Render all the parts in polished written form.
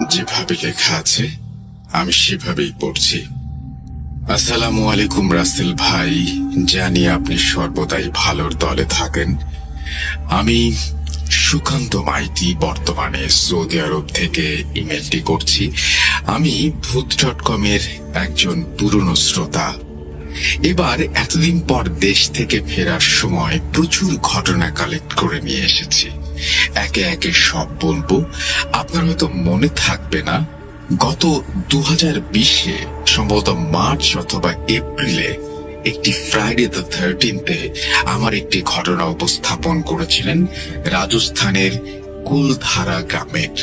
যেভাবে লেখা আছে আমি সেভাবেই পড়ছি। আসসালামু আলাইকুম রাসেল ভাই, জানি আপনি সর্বদাই ভালোর দলে থাকেন। আমি সুকান্ত মাইতি বর্তমানে সৌদি আরব থেকে ইমেলটি করছি। আমি ভূত.com এর একজন পুরনো শ্রোতা। এবার এতদিন পর দেশ থেকে ফেরার সময় প্রচুর ঘটনা কালেক্ট করে নিয়ে এসেছি। একে একে সব বলবো, আপনার হয়তো মনে থাকবে না। গত 2020-এ সম্ভবত মার্চ অথবা এপ্রিলে একটি ফ্রাইডে দ্য 13th-এ আমার একটি ঘটনা উপস্থাপন করেছিলেন রাজস্থানের কুলধারা গ্রামের।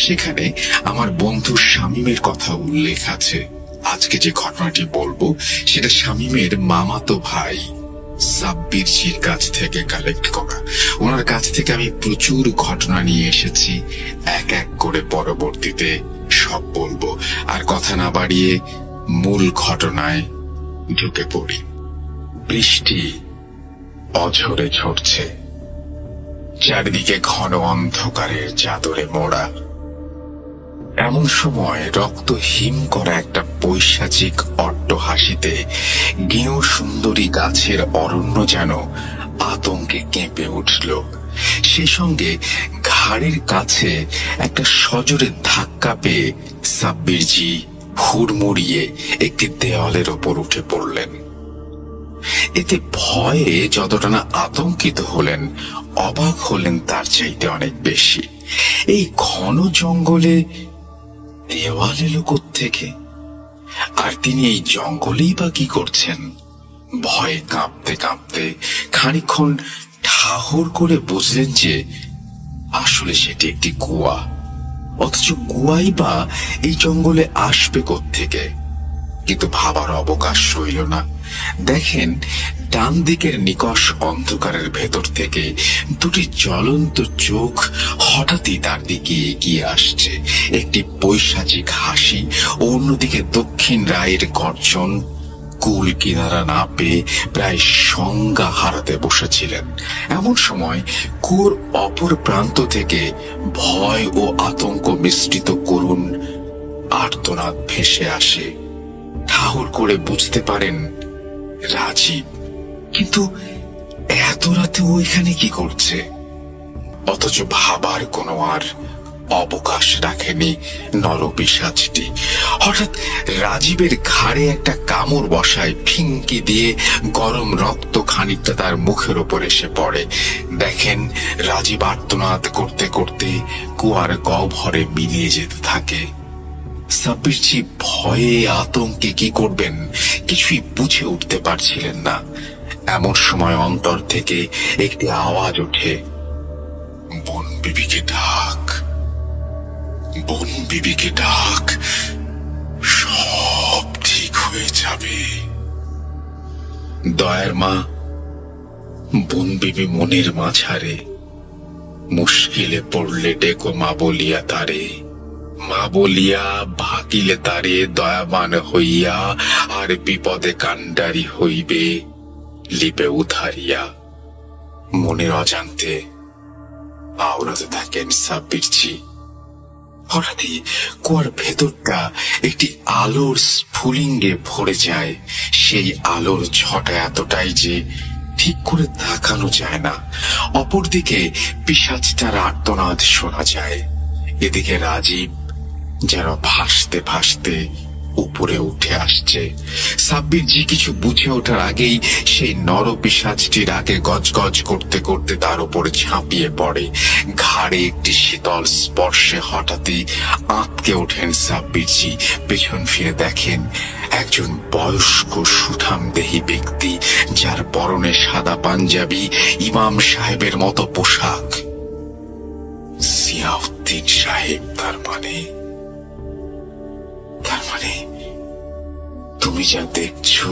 সেখানে আমার বন্ধু শামীমের কথা উল্লেখ আছে। আজকে যে ঘটনাটি বলবো সেটা শামীমের মামাতো ভাই সাব্বিরজির কাছ থেকে কালেক্ট করা। ওনার কাছ থেকে আমি প্রচুর ঘটনা নিয়ে এসেছি, এক এক করে পরবর্তীতে সব বলবো। আর কথা না বাড়িয়ে মূল ঘটনায় ঢুকে পড়ি। বৃষ্টি অঝরে ঝরছে, চারিদিকে ঘন অন্ধকারের চাদরে মোড়া। এমন সময় রক্ত হিম করা একটা পৈশাচিক অট্টহাসিতে গেঁয়ো সুন্দরী গাছের অরণ্য যেন আতঙ্কে কেঁপে উঠল। সে সঙ্গে ঘাড়ের কাছে একটা সজোরে ধাক্কা পেয়ে সাব্বিরজি হুড়মুড়িয়ে একটি দেওয়ালের ওপর উঠে পড়লেন। এতে ভয়ে যতটা না আতঙ্কিত হলেন, অবাক হলেন তার চাইতে অনেক বেশি। এই ঘন জঙ্গলে দেওয়াল এলো কোত্থেকে? আর তিনি এই জঙ্গলেই বা কি করছেন? ভয়ে কাঁপতে কাঁপতে খানিকক্ষণ ঠাহর করে বুঝলেন যে আসলে সেটি একটি কুয়া। অথচ কুয়াই বা এই জঙ্গলে আসবে কোত্থেকে? কিন্তু ভাবার অবকাশ রইল না। দেখেন, ডান দিকের নিকষ অন্ধকারের ভেতর থেকে দুটি জ্বলন্ত চোখ হঠাৎই তার দিকে এগিয়ে আসছে। একটি পৈশাচিক হাসি, অন্যদিকে দক্ষিণ রায়ের গর্জন। কুল কিনারা না পেয়ে প্রায় সংজ্ঞা হারাতে বসেছিলেন। এমন সময় কুয়োর অপর প্রান্ত থেকে ভয় ও আতঙ্ক মিশ্রিত করুণ আর্তনাদ ভেসে আসে। ঠাহর করে বুঝতে পারেন রাজীব। কিন্তু এত রাতে ও এখানে কি করছে? অথচ ভাবার কোনো আর অবকাশ রাখেনি নরপিশাচটি। হঠাৎ রাজীবের ঘাড়ে একটা কামড় বসায়, ফিঙ্কি দিয়ে গরম রক্ত খানিকটা তার মুখের ওপর এসে পড়ে। দেখেন, রাজীব আর্তনাদ করতে করতে কুয়ার গহ্বরে মিলিয়ে যেতে থাকে। সাব্বিরজি ভয়ে আতঙ্কে কি করবেন কিছুই বুঝে উঠতে পারছিলেন না। এমন সময় অন্তর থেকে একটি আওয়াজ ওঠে, বোন বিবিকে ডাক, বোন বিবিকে ডাক, সব ঠিক হয়ে যাবে। দয়ার মা বোন বিবি মনের মাঝারে, মুশকিলে পড়লে ডেকো মা বলিয়া তারে, মা বলিয়া ভাকিলে তারে দয়াবান হইয়া, আর বিপদে কাণ্ডারি হইবে লিপে উধারিয়া। মনের অজান্তে আওড়াতে থাকেন সাব্বিরজি। হঠাৎই কুয়ার ভেতরটা একটি আলোর স্ফুলিঙ্গে ভরে যায়। সেই আলোর ছটা এতটাই যে ঠিক করে তাকানো যায় না। অপরদিকে পিশাচটার আর্তনাদ শোনা যায়। এদিকে রাজীব যেন ভাসতে ভাসতে উপরে উঠে আসছে। সাব্বিরজি কিছু বুঝে ওঠার আগেই সেই নরপিশাচটির আগে গজগজ করতে করতে তার উপরে ঝাঁপিয়ে পড়ে। ঘাড়ে একটি শীতল স্পর্শে হঠাৎই আঁতকে ওঠেন সাব্বিরজি। পেছন ফিরে দেখেন একজন বয়স্ক সুঠামদেহী ব্যক্তি, যার পরনে সাদা পাঞ্জাবি, ইমাম সাহেবের মতো পোশাক। জিয়াউদ্দিন সাহেব। তার মানে তুমি যা দেখছো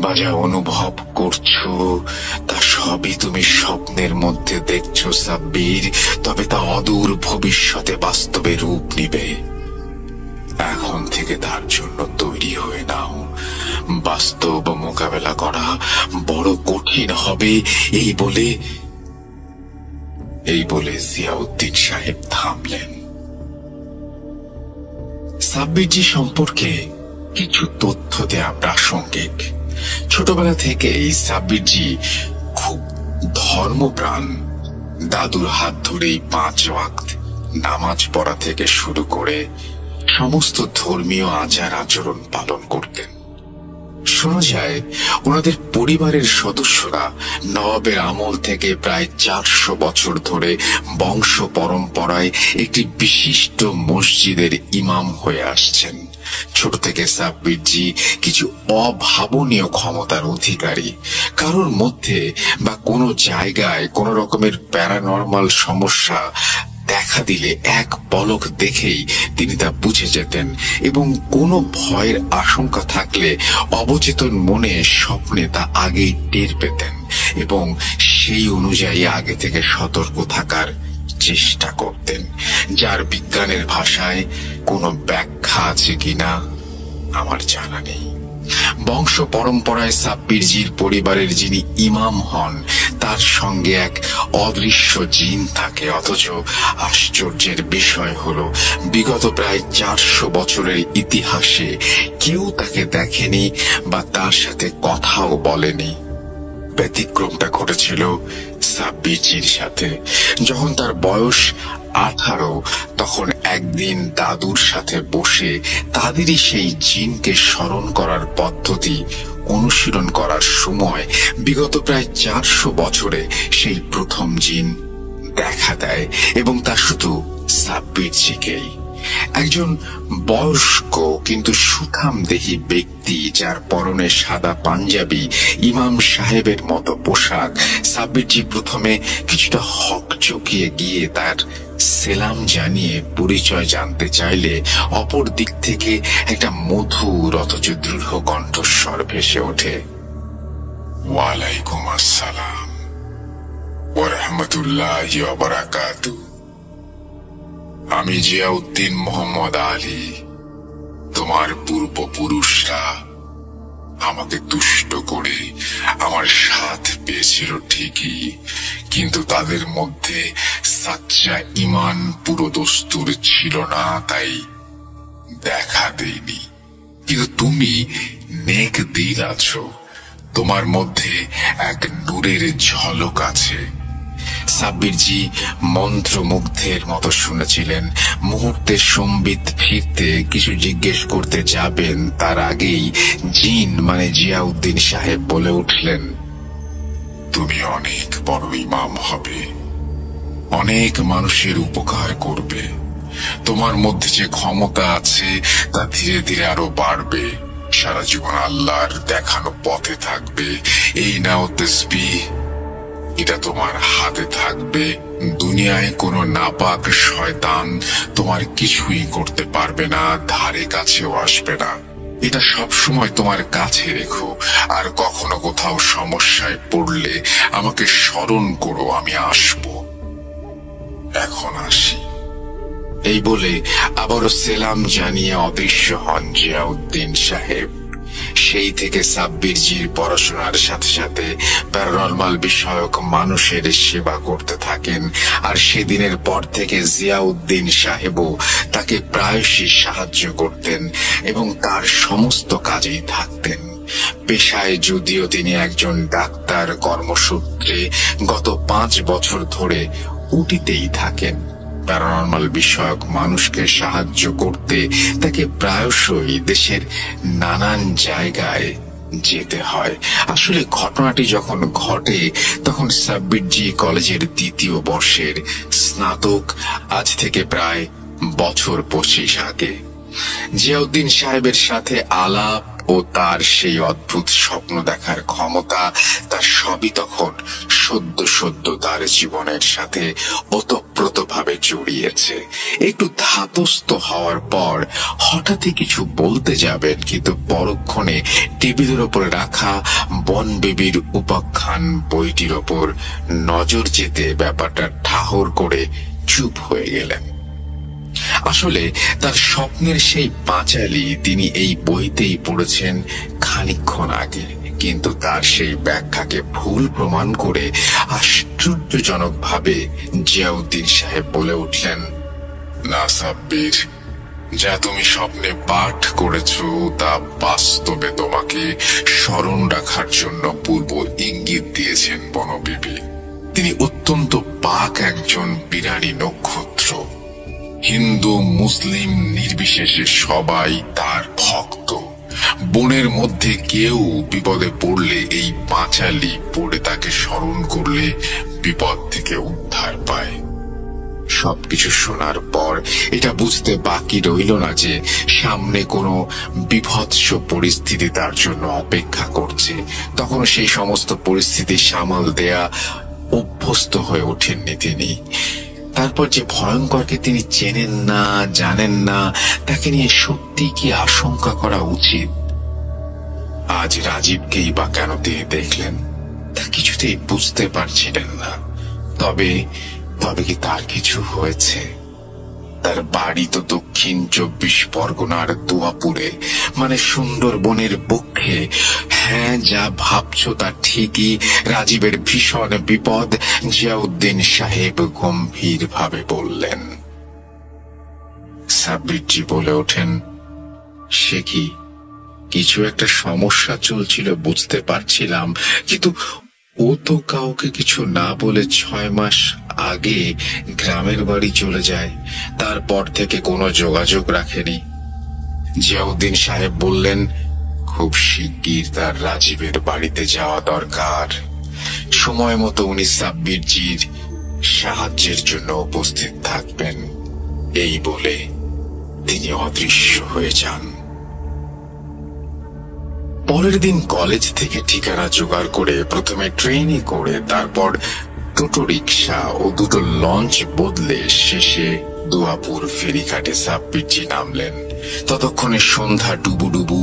বা যা অনুভব করছো তা সবই তুমি স্বপ্নের মধ্যে দেখছো সাব্বির। তবে তা অদূর ভবিষ্যতে বাস্তবে রূপ নিবে। এখন থেকে তার জন্য তৈরি হয়ে নাও। বাস্তব মোকাবেলা করা বড় কঠিন হবে। এই বলে জিয়াউদ্দিন সাহেব থামলেন। সাব্বিরজি সম্পর্কে কিছু তথ্য দেয়া প্রাসঙ্গিক। ছোটবেলা থেকেই সাব্বিরজি খুব ধর্মপ্রাণ। দাদুর হাত ধরেই 5 ওয়াক্ত নামাজ পড়া থেকে শুরু করে সমস্ত ধর্মীয় আচার আচরণ পালন করতেন। শোনা যায় ওনাদের পরিবারের সদস্যরা নবাবের আমল থেকে প্রায় 400 বছর ধরে বংশ পরম্পরায় একটি বিশিষ্ট মসজিদের ইমাম হয়ে আসছেন। ছোট থেকে সাব্বিরজি কিছু অভাবনীয় ক্ষমতার অধিকারী। কারোর মধ্যে বা কোনো জায়গায় কোনো রকমের প্যারানর্মাল সমস্যা দেখা দিলে এক পলক দেখেই তিনি তা বুঝে যেতেন, এবং কোনো ভয়ের আশঙ্কা থাকলে অবচেতন মনে স্বপ্নে তা আগেই টের পেতেন এবং সেই অনুযায়ী আগে থেকে সতর্ক থাকার চেষ্টা করতেন, যার বিজ্ঞানের ভাষায় কোনো ব্যাখ্যা আছে কিনা আমার জানা নেই। বংশ পরম্পরায় সাব্বিরজির পরিবারের যিনি ইমাম হন তার সঙ্গে এক অদৃশ্য জিন থাকে। অথচ আশ্চর্যের বিষয় হলো বিগত প্রায় 400 বছরের ইতিহাসে কেউ তাকে দেখেনি বা তার সাথে কথাও বলেনি। ব্যতিক্রমটা ঘটেছিল সাব্বিরজির সাথে। যখন তার বয়স 18, তখন একদিন দাদুর সাথে বসে তাদেরই সেই জিনকে স্মরণ করার পদ্ধতি অনুশীলন করার সময় বিগত প্রায় 400 বছরে সেই প্রথম জিন দেখা দেয়, এবং তা শুধু সাব্বিরজিকেই। একজন বয়স্ক কিন্তু সুঠামদেহী ব্যক্তি, যার পরনে সাদা পাঞ্জাবি, ইমাম সাহেবের মতো পোশাক। সাব্বিরজি প্রথমে কিছুটা হকচকিয়ে গিয়ে তার সেলাম জানিয়ে পরিচয় জানতে চাইলে অপর দিক থেকে একটা মধুর অথচ দৃঢ় কণ্ঠস্বর ভেসে ওঠে। ওয়ালাইকুম আসসালাম ওয়া রাহমাতুল্লাহি ওয়া বারাকাতুহু। আমি জিয়াউদ্দিন মোহাম্মদ আলী। তোমার পূর্বপুরুষরা আমাকে তুষ্ট করে আমার সাথ পেয়েছিল ঠিকই, কিন্তু তাদের মধ্যে সাচ্চা ইমান পুরো দস্তুর ছিল না, তাই দেখা দেয়নি। কিন্তু তুমি নেক দিল আছো, তোমার মধ্যে এক নূরের ঝলক আছে। সাব্বিরজি মন্ত্রমুগ্ধের মতো শুনেছিলেন। মুহূর্তে সম্বিত ফিরতে কিছু জিজ্ঞেস করতে যাবেন, তার আগেই জিন মানে জিয়াউদ্দিন সাহেব বলে উঠলেন, তুমি অনেক বড় ইমাম হবে, অনেক মানুষের উপকার করবে। তোমার মধ্যে যে ক্ষমতা আছে তা ধীরে ধীরে আরো বাড়বে। সারা জীবন আল্লাহর দেখানো পথে থাকবে। এই নাও তাসবিহ, এটা তোমার হাতে থাকবে। দুনিয়ায় কোনো নাপাক শয়তান তোমার কিছুই করতে পারবে না, ধারে কাছেও আসবে না। এটা সব সময় তোমার কাছে রেখো, আর কখনো কোথাও সমস্যায় পড়লে আমাকে স্মরণ করো, আমি আসব। এখন আসি। এই বলে আবারও সেলাম জানিয়ে অদৃশ্য হন জিয়াউদ্দিন সাহেব। সেই থেকে সাব্বিরজির পড়াশোনার সাথে সাথে প্যারানর্মাল বিষয়ক মানুষের সেবা করতে থাকেন। আর সেদিনের পর থেকে জিয়াউদ্দিন সাহেবও তাকে প্রায়শই সাহায্য করতেন এবং তার সমস্ত কাজেই থাকতেন। পেশায় যদিও তিনি একজন ডাক্তার, কর্মসূত্রে গত 5 বছর ধরে উটিতেই থাকেন। প্যারানর্মাল বিষয়ক মানুষকে সাহায্য করতে তাকে প্রায়শই দেশের নানান জায়গায় যেতে হয়। আসলে ঘটনাটি যখন ঘটে তখন সাব্বিরজি কলেজের 2য় বর্ষের স্নাতক, আজ থেকে প্রায় বছর 25 আগে। জিয়াউদ্দিন সাহেবের সাথে আলাপ ও তার সেই অদ্ভুত স্বপ্ন দেখার ক্ষমতা, তার সবই তখন সদ্য সদ্য তার জীবনের সাথে ওতপ্রোতভাবে জড়িয়েছে। একটু ধাতস্থ হওয়ার পর হঠাৎই কিছু বলতে যাবেন, কিন্তু পরক্ষণে টেবিলের ওপরে রাখা বনবিবির উপাখ্যান বইটির ওপর নজর যেতে ব্যাপারটা ঠাহর করে চুপ হয়ে গেলেন। আসলে তার স্বপ্নের সেই পাঁচালী তিনি এই বইতেই পড়েছেন খানিকক্ষণ আগে, কিন্তু তার সেই ব্যাখ্যাকে ভুল প্রমাণ করে আশ্চর্যজনকভাবে জিয়াউদ্দিন সাহেব বলে উঠলেন, না সাব্বির, যা তুমি স্বপ্নে পাঠ করেছো তা বাস্তবে তোমাকে স্মরণ রাখার জন্য পূর্ব ইঙ্গিত দিয়েছেন বনবিবি। তিনি অত্যন্ত পাক একজন বিরানি নক্ষত্র। হিন্দু মুসলিম নির্বিশেষে সবাই তার ভক্ত। বনের মধ্যে কেউ বিপদে পড়লে এই পাঁচালি পড়ে তাকে স্মরণ করলে বিপদ থেকে উদ্ধার পায়। সবকিছু শোনার পর এটা বুঝতে বাকি রইল না যে সামনে কোনো বিভৎস পরিস্থিতি তার জন্য অপেক্ষা করছে। তখন সেই সমস্ত পরিস্থিতি সামাল দেয়া অভ্যস্ত হয়ে ওঠেননি তিনি। তারপর যে ভয়ঙ্করকে তিনি চেনেন না, জানেন না, তাকে নিয়ে সত্যি কি আশঙ্কা করা উচিত? আজ রাজীবকেই বা কেন তিনি দেখলেন তা কিছুতেই বুঝতে পারছিলেন না। তবে কি তার কিছু হয়েছে? তার বাড়ি তো দক্ষিণ 24 পরগনার দুয়াপুরে, মানে সুন্দরবনের বক্ষে। হ্যাঁ, যা ভাবছো তা ঠিকই। রাজীবের ভীষণ বিপদ, জিয়াউদ্দিন সাহেব গম্ভীর ভাবে বললেন। সাব্বিরজি বলে ওঠেন, সে কি? কিছু একটা সমস্যা চলছিল বুঝতে পারছিলাম, কিন্তু ও তো কাউকে কিছু না বলে 6 মাস আগে গ্রামের বাড়ি চলে যায়। তারপর থেকে কোনো যোগাযোগ রাখেনি। জিয়াউদ্দিন সাহেব বললেন, খুব শিগগির তার রাজীবের বাড়িতে যাওয়া দরকার। সময় মতো উনি সাব্বিরজির সাহায্যের জন্য উপস্থিত থাকবেন। এই বলে তিনি অদৃশ্য হয়ে যান। পরের দিন কলেজ থেকে ঠিকানা জোগাড় করে প্রথমে ট্রেনে করে, তারপর টোটো রিক্সা ও 2টো লঞ্চ বদলে শেষে দুয়াপুর ফেরিঘাটে সাব্বিরজি নামলেন। ততক্ষণে সন্ধ্যা ডুবু।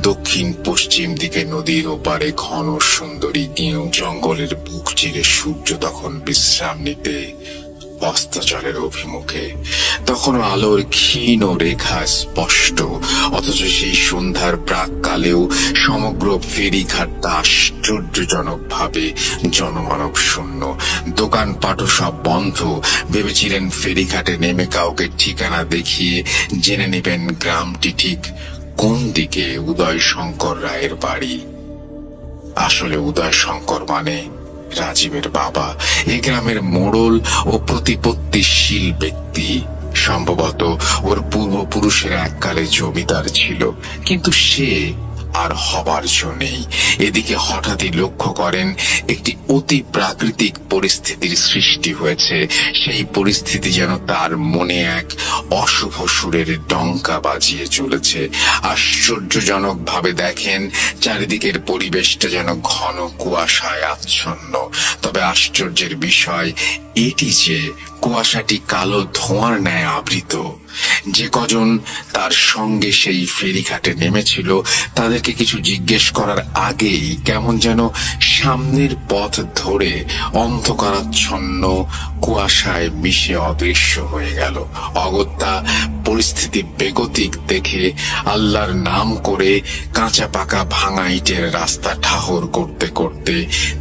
দক্ষিণ পশ্চিম দিকে নদীর ওপারে ঘন সুন্দরী গেঁয়ো জঙ্গলের বুক চিরে সূর্য তখন বিশ্রাম নিতে অস্তজলের অভিমুখে। তখনও আলোর ক্ষীণ রেখা স্পষ্ট, অথচ সেই সন্ধ্যার প্রাককালেও সমগ্র ফেরিঘাটটা আশ্চর্যজনক ভাবে জনমানব শূন্য। দোকানপাটও সব বন্ধ। ভেবেছিলেন ফেরিঘাটে নেমে কাউকে ঠিকানা দেখিয়ে জেনে নেবেন গ্রামটি ঠিক কোন দিকে উদয় শঙ্কর রায়ের বাড়ি। আসলে উদয় শঙ্কর মানে রাজীবের বাবা, এই গ্রামের মোড়ল ও প্রতিপত্তিশীল ব্যক্তি। সম্ভবত ওর পূর্বপুরুষের এককালে জমিদার ছিল, কিন্তু সে আর হবার জো নেই। এদিকে হঠাৎই লক্ষ্য করেন একটি অতি প্রাকৃতিক পরিস্থিতির সৃষ্টি হয়েছে। সেই পরিস্থিতি যেন তার মনে এক অশুভ সুরের ডঙ্কা বাজিয়ে চলেছে। আশ্চর্যজনক ভাবে দেখেন চারিদিকের পরিবেশটা যেন ঘন কুয়াশায় আচ্ছন্ন। তবে আশ্চর্যের বিষয় এটি যে কুয়াশাটি কালো ধোঁয়ার ন্যায় আবৃত। যে কজন তার সঙ্গে সেই ফেরিঘাটে নেমেছিল তাদেরকে কিছু জিজ্ঞেস করার আগেই কেমন যেন সামনের পথ ধরে অন্ধকারাচ্ছন্ন কুয়াশায় মিশে অদৃশ্য হয়ে গেল। অগত্যা পরিস্থিতি বেগতিক দেখে আল্লাহর নাম করে কাঁচা পাকা ভাঙা ইটের রাস্তা ঠাহর করতে করতে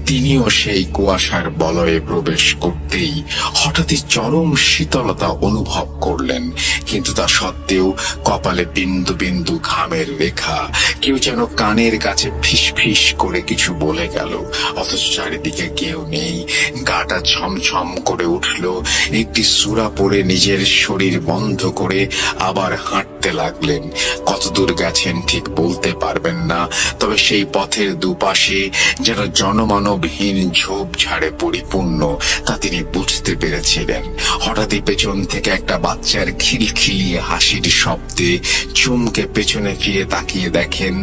তিনিও সেই কুয়াশার বলয়ে প্রবেশ করতেই হঠাৎই চরম শীতলতা অনুভব করলেন। কিন্তু তা সত্ত্বেও কপালে বিন্দু বিন্দু ঘামের রেখা। কেউ যেন কানের কাছে ফিস ফিস করে কিছু বলে গেল, অথচ চারিদিকে কেউ নেই। গাটা ছমছম করে উঠল। একটি সূরা পড়ে নিজের শরীর বন্ধ করে আবার হাঁটতে লাগলেন। কতদূর গেছেন ঠিক বলতে পারবেন না, তবে সেই পথের দুপাশে যেন জনমানবহীন ঝোপঝাড়ে পরিপূর্ণ তা তিনি বুঝতে পেরেছিলেন। হঠাৎই পেছন থেকে একটা বাচ্চার খিলখিলিয়ে হাসির শব্দে চমকে পেছনে ফিরে তাকিয়ে দেখেন।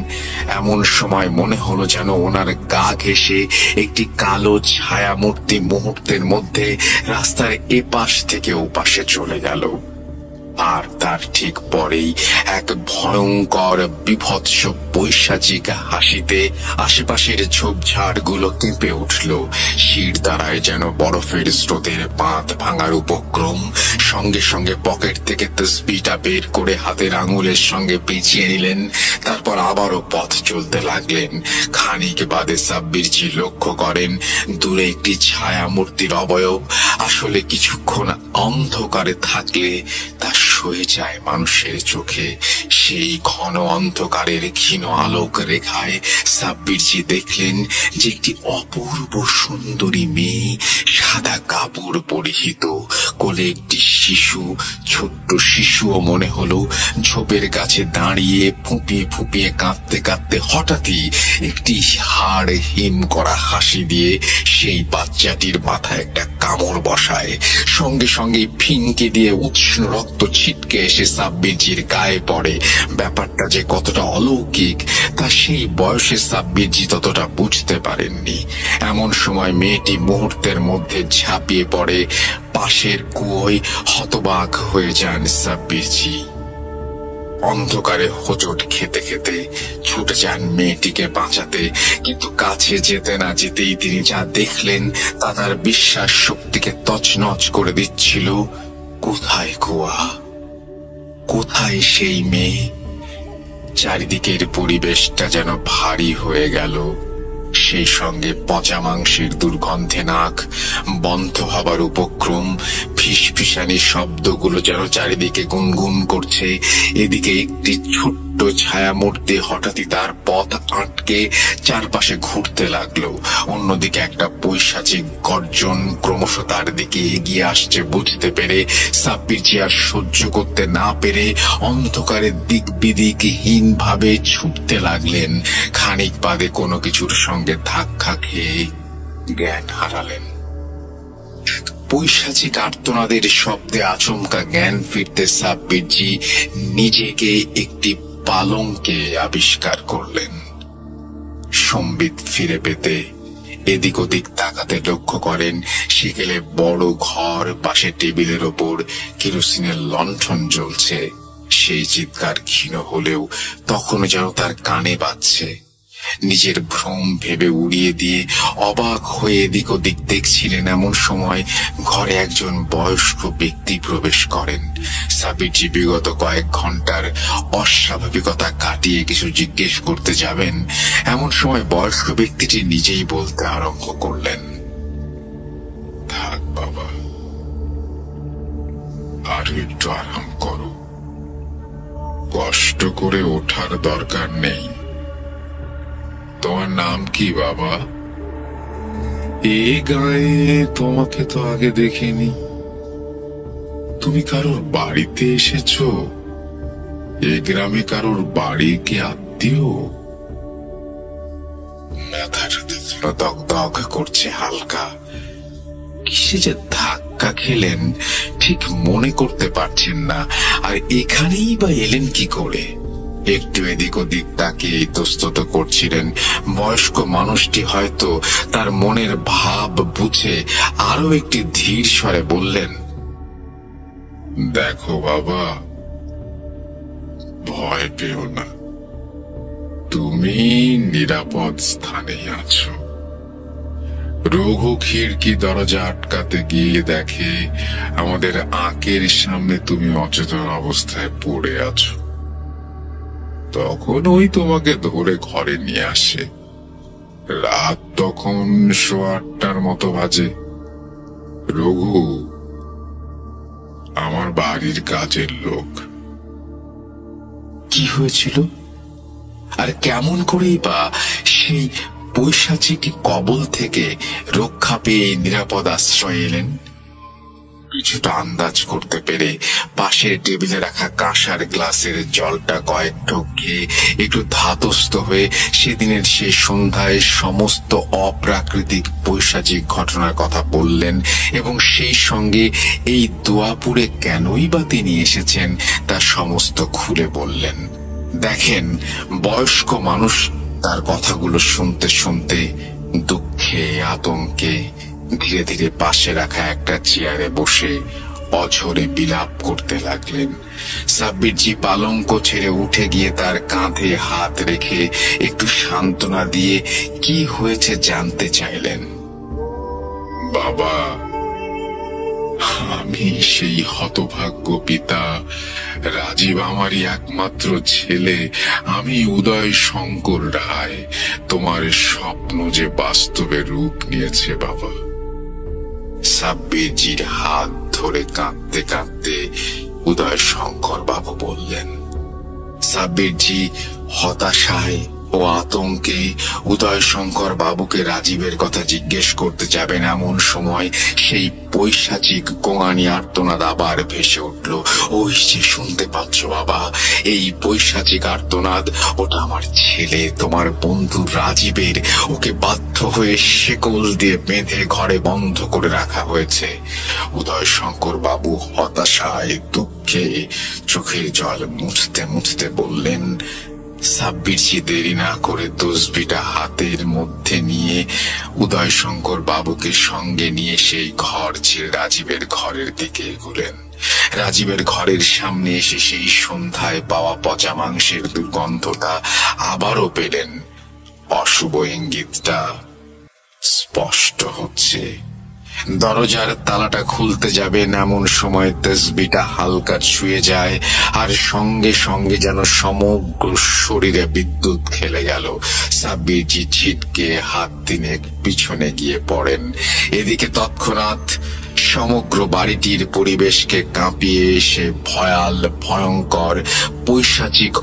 এমন সময় মনে হলো যেন ওনার গা ঘেঁষে একটি কালো ছায়া মূর্তি মুহূর্তের মধ্যে রাস্তার এপাশ থেকে ওপাশে চলে গেল। আর তার ঠিক পরেই এক ভয়ঙ্কর বিভৎস পৈশাচিক হাসিতে আশেপাশের ঝোপঝাড়গুলো কেঁপে উঠল। শির দ্বারায় যেন বরফের স্রোতের বাঁধ ভাঙার উপক্রম। সঙ্গে সঙ্গে পকেট থেকে তসবিটা বের করে হাতের আঙুলের সঙ্গে পেঁচিয়ে নিলেন। তারপর আবারও পথ চলতে লাগলেন। খানিক বাদে সাব্বিরজি লক্ষ্য করেন দূরে একটি ছায়া মূর্তির অবয়ব। আসলে কিছুক্ষণ অন্ধকারে থাকলে তা হয়ে যায় মানুষের চোখে। সেই ঘন অন্ধকারের ক্ষীণ আলোক রেখায় সাব্বিরজি দেখলেন যে একটি অপূর্ব সুন্দরী মেয়ে, সাদা কাপড় পরিহিত, কোলে একটি শিশু। ছোট্ট শিশুও মনে হলো ঝোপের গাছে দাঁড়িয়ে ফুঁপিয়ে ফুঁপিয়ে কাঁদতে কাঁদতে হঠাৎই একটি হাড় হিম করা হাসি দিয়ে সেই বাচ্চাটির মাথায় একটা কামড় বসায়। সঙ্গে সঙ্গে ফিনকে দিয়ে উষ্ণ রক্ত ছিটকে এসে সাব্বিরজির গায়ে পড়ে। ব্যাপারটা যে কতটা অলৌকিক তা সেই বয়সে সাব্বিরজি ততটা বুঝতে পারেননি। এমন সময় মেয়েটি মুহূর্তের মধ্যে ঝাঁপিয়ে পড়ে পাশের কুয়োয়। হতবাক হয়ে যান সাব্বিরজি। অন্ধকারে হোঁচট খেতে খেতে ছুটে যান মেয়েটিকে বাঁচাতে, কিন্তু কাছে যেতে না যেতেই তিনি যা দেখলেন তা তার বিশ্বাস শক্তিকে তছনছ করে দিচ্ছিল। কোথায় কুয়া, কোথায় সেই মেয়ে? চারিদিকের পরিবেশটা যেন ভারী হয়ে গেল। সেই সঙ্গে পচা মাংসের দুর্গন্ধে নাক বন্ধ হবার উপক্রম। ফিসফিসানি শব্দগুলো যেন চারিদিকে গুনগুন করছে। এদিকে একটি ছোট্ট ছায়ামূর্তি হঠাৎই তার পথ আটকে চারপাশে ঘুরতে লাগলো। অন্যদিকে একটা পৈশাচিক গর্জন ক্রমশ তার দিকে এগিয়ে আসছে। বুঝতে পেরে সাব্বিরজি আর সহ্য করতে না পেরে অন্ধকারে দিক বিদিকহীন ভাবে ছুটতে লাগলেন। খানিক বাদে কোনো কিছুর সঙ্গে ধাক্কা খেয়ে জ্ঞান হারালেন। পৈশাচিক আর্তনাদের শব্দে আচমকা জ্ঞান ফিরতে সাব্বিরজি নিজেকে একটি পালঙ্কে আবিষ্কার করলেন। সম্বিত ফিরে পেতে এদিক ওদিক তাকাতে লক্ষ্য করেন সেকেলে বড় ঘর, পাশে টেবিলের ওপর কেরোসিনের লণ্ঠন জ্বলছে। সেই চিৎকার ক্ষীণ হলেও তখনও যেন তার কানে বাজছে। নিজের ভ্রম ভেবে উড়িয়ে দিয়ে অবাক হয়ে এদিক ওদিক দেখছিলেন। এমন সময় ঘরে একজন বয়স্ক ব্যক্তি প্রবেশ করেন। সাব্বিরজি বিগত কয়েক ঘন্টার অস্বাভাবিকতা কাটিয়ে কিছু জিজ্ঞেস করতে যাবেন, এমন সময় বয়স্ক ব্যক্তিটি নিজেই বলতে আরম্ভ করলেন, থাক বাবা, আরো একটু আরাম করো, কষ্ট করে ওঠার দরকার নেই। তোমার নাম কি বাবা? এই গায়ে তোমাকে তো আগে দেখিনি। তুমি কারোর বাড়িতে এসেছো? এই গ্রামে কারোর বাড়ি কি আত্মীয়? মাথাটা দগ দগ করছে হালকা। কিসে যে ধাক্কা খেলেন ঠিক মনে করতে পারছেন না। আর এখানেই বা এলেন কি করে? একটু এদিক ওদিক তাকে ইতস্তত করছিলেন। বয়স্ক মানুষটি হয়তো তার মনের ভাব বুঝে আরো একটি ধীর স্বরে বললেন, দেখো বাবা, ভয় পেও না, তুমি নিরাপদ স্থানেই আছো। রঘু খিড়কি দরজা আটকাতে গিয়ে দেখে আমাদের আঁকের সামনে তুমি অচেতন অবস্থায় পড়ে আছো। তখন ওই তোমাকে ধরে ঘরে নিয়ে আসে। রাত তখন 8:15 মতো বাজে। রঘু আমার বাড়ির কাজের লোক। কি হয়েছিল আর কেমন করেই বা সেই পৈশাচিক কবল থেকে রক্ষা পেয়ে নিরাপদ আশ্রয় এলেন? কিছুটা আন্দাজ করতে পেরে পাশের টেবিলে রাখা কাঁসার গ্লাসের জলটা কয়েক ঢোক খেয়ে একটু ধাতস্থ হয়ে সেদিনের সেই সন্ধ্যায় সমস্ত অপ্রাকৃতিক পৈশাচিক ঘটনার কথা বললেন এবং সেই সঙ্গে এই দোয়াপুরে কেনই বা তিনি এসেছেন তা সমস্ত খুলে বললেন। দেখেন, বয়স্ক মানুষ তার কথাগুলো শুনতে শুনতে দুঃখে আতঙ্কে ধীরে ধীরে পাশে রাখা একটা চেয়ারে বসে অঝরে বিলাপ করতে লাগলেন। সাব্বিরজি পালঙ্ক ছেড়ে উঠে গিয়ে তার কাঁধে হাত রেখে একটু সান্ত্বনা দিয়ে কি হয়েছে জানতে চাইলেন। বাবা, আমি সেই হতভাগ্য পিতা রাজীব, আমারই একমাত্র ছেলে। আমি উদয় শঙ্কর রায়। তোমার স্বপ্ন যে বাস্তবে রূপ নিয়েছে বাবা। সাব্বিরজির হাত ধরে কাঁদতে কাঁদতে উদয় শঙ্কর বাবু বললেন। সাব্বিরজি হতাশায় ও আতঙ্কে উদয় শঙ্কর বাবুকে রাজীবের কথা জিজ্ঞেস করতে যাবেন, এমন সময় সেই পৈশাচিক গোঙানি আর্তনাদ আবার ভেসে উঠল। ওই যে শুনতে পাচ্ছ বাবা, এই পৈশাচিক আর্তনাদ, ওটা আমার ছেলে, তোমার বন্ধু রাজীবের। ওকে বাধ্য হয়ে শেকল দিয়ে বেঁধে ঘরে বন্ধ করে রাখা হয়েছে। উদয় শঙ্কর বাবু হতাশায় দুঃখে চোখের জল মুছতে মুছতে বললেন। সাব্বিরজি দেরি না করে তসবিটা হাতের মধ্যে নিয়ে উদয় শঙ্কর বাবুকে সঙ্গে নিয়ে সেই ঘর ছেড়ে রাজীবের ঘরের দিকে এগোলেন। রাজীবের ঘরের সামনে এসে সেই সন্ধ্যায় পাওয়া পচা মাংসের দুর্গন্ধটা আবারও পেলেন। অশুভ ইঙ্গিতটা স্পষ্ট হচ্ছে। দরজার তালাটা খুলতে যাবেন এমন সময় তসবিটা হালকা ছুঁয়ে যায়, আর সঙ্গে সঙ্গে যেন সমগ্র শরীরে বিদ্যুৎ খেলে গেল। সাব্বিরজি ছিটকে হাত দিনে পিছনে গিয়ে পড়েন। এদিকে তৎক্ষণাৎ সমগ্র বাড়িটির পরিবেশকে কাঁপিয়ে এসে ভয়াল ভয়ঙ্কর পৈশাচিক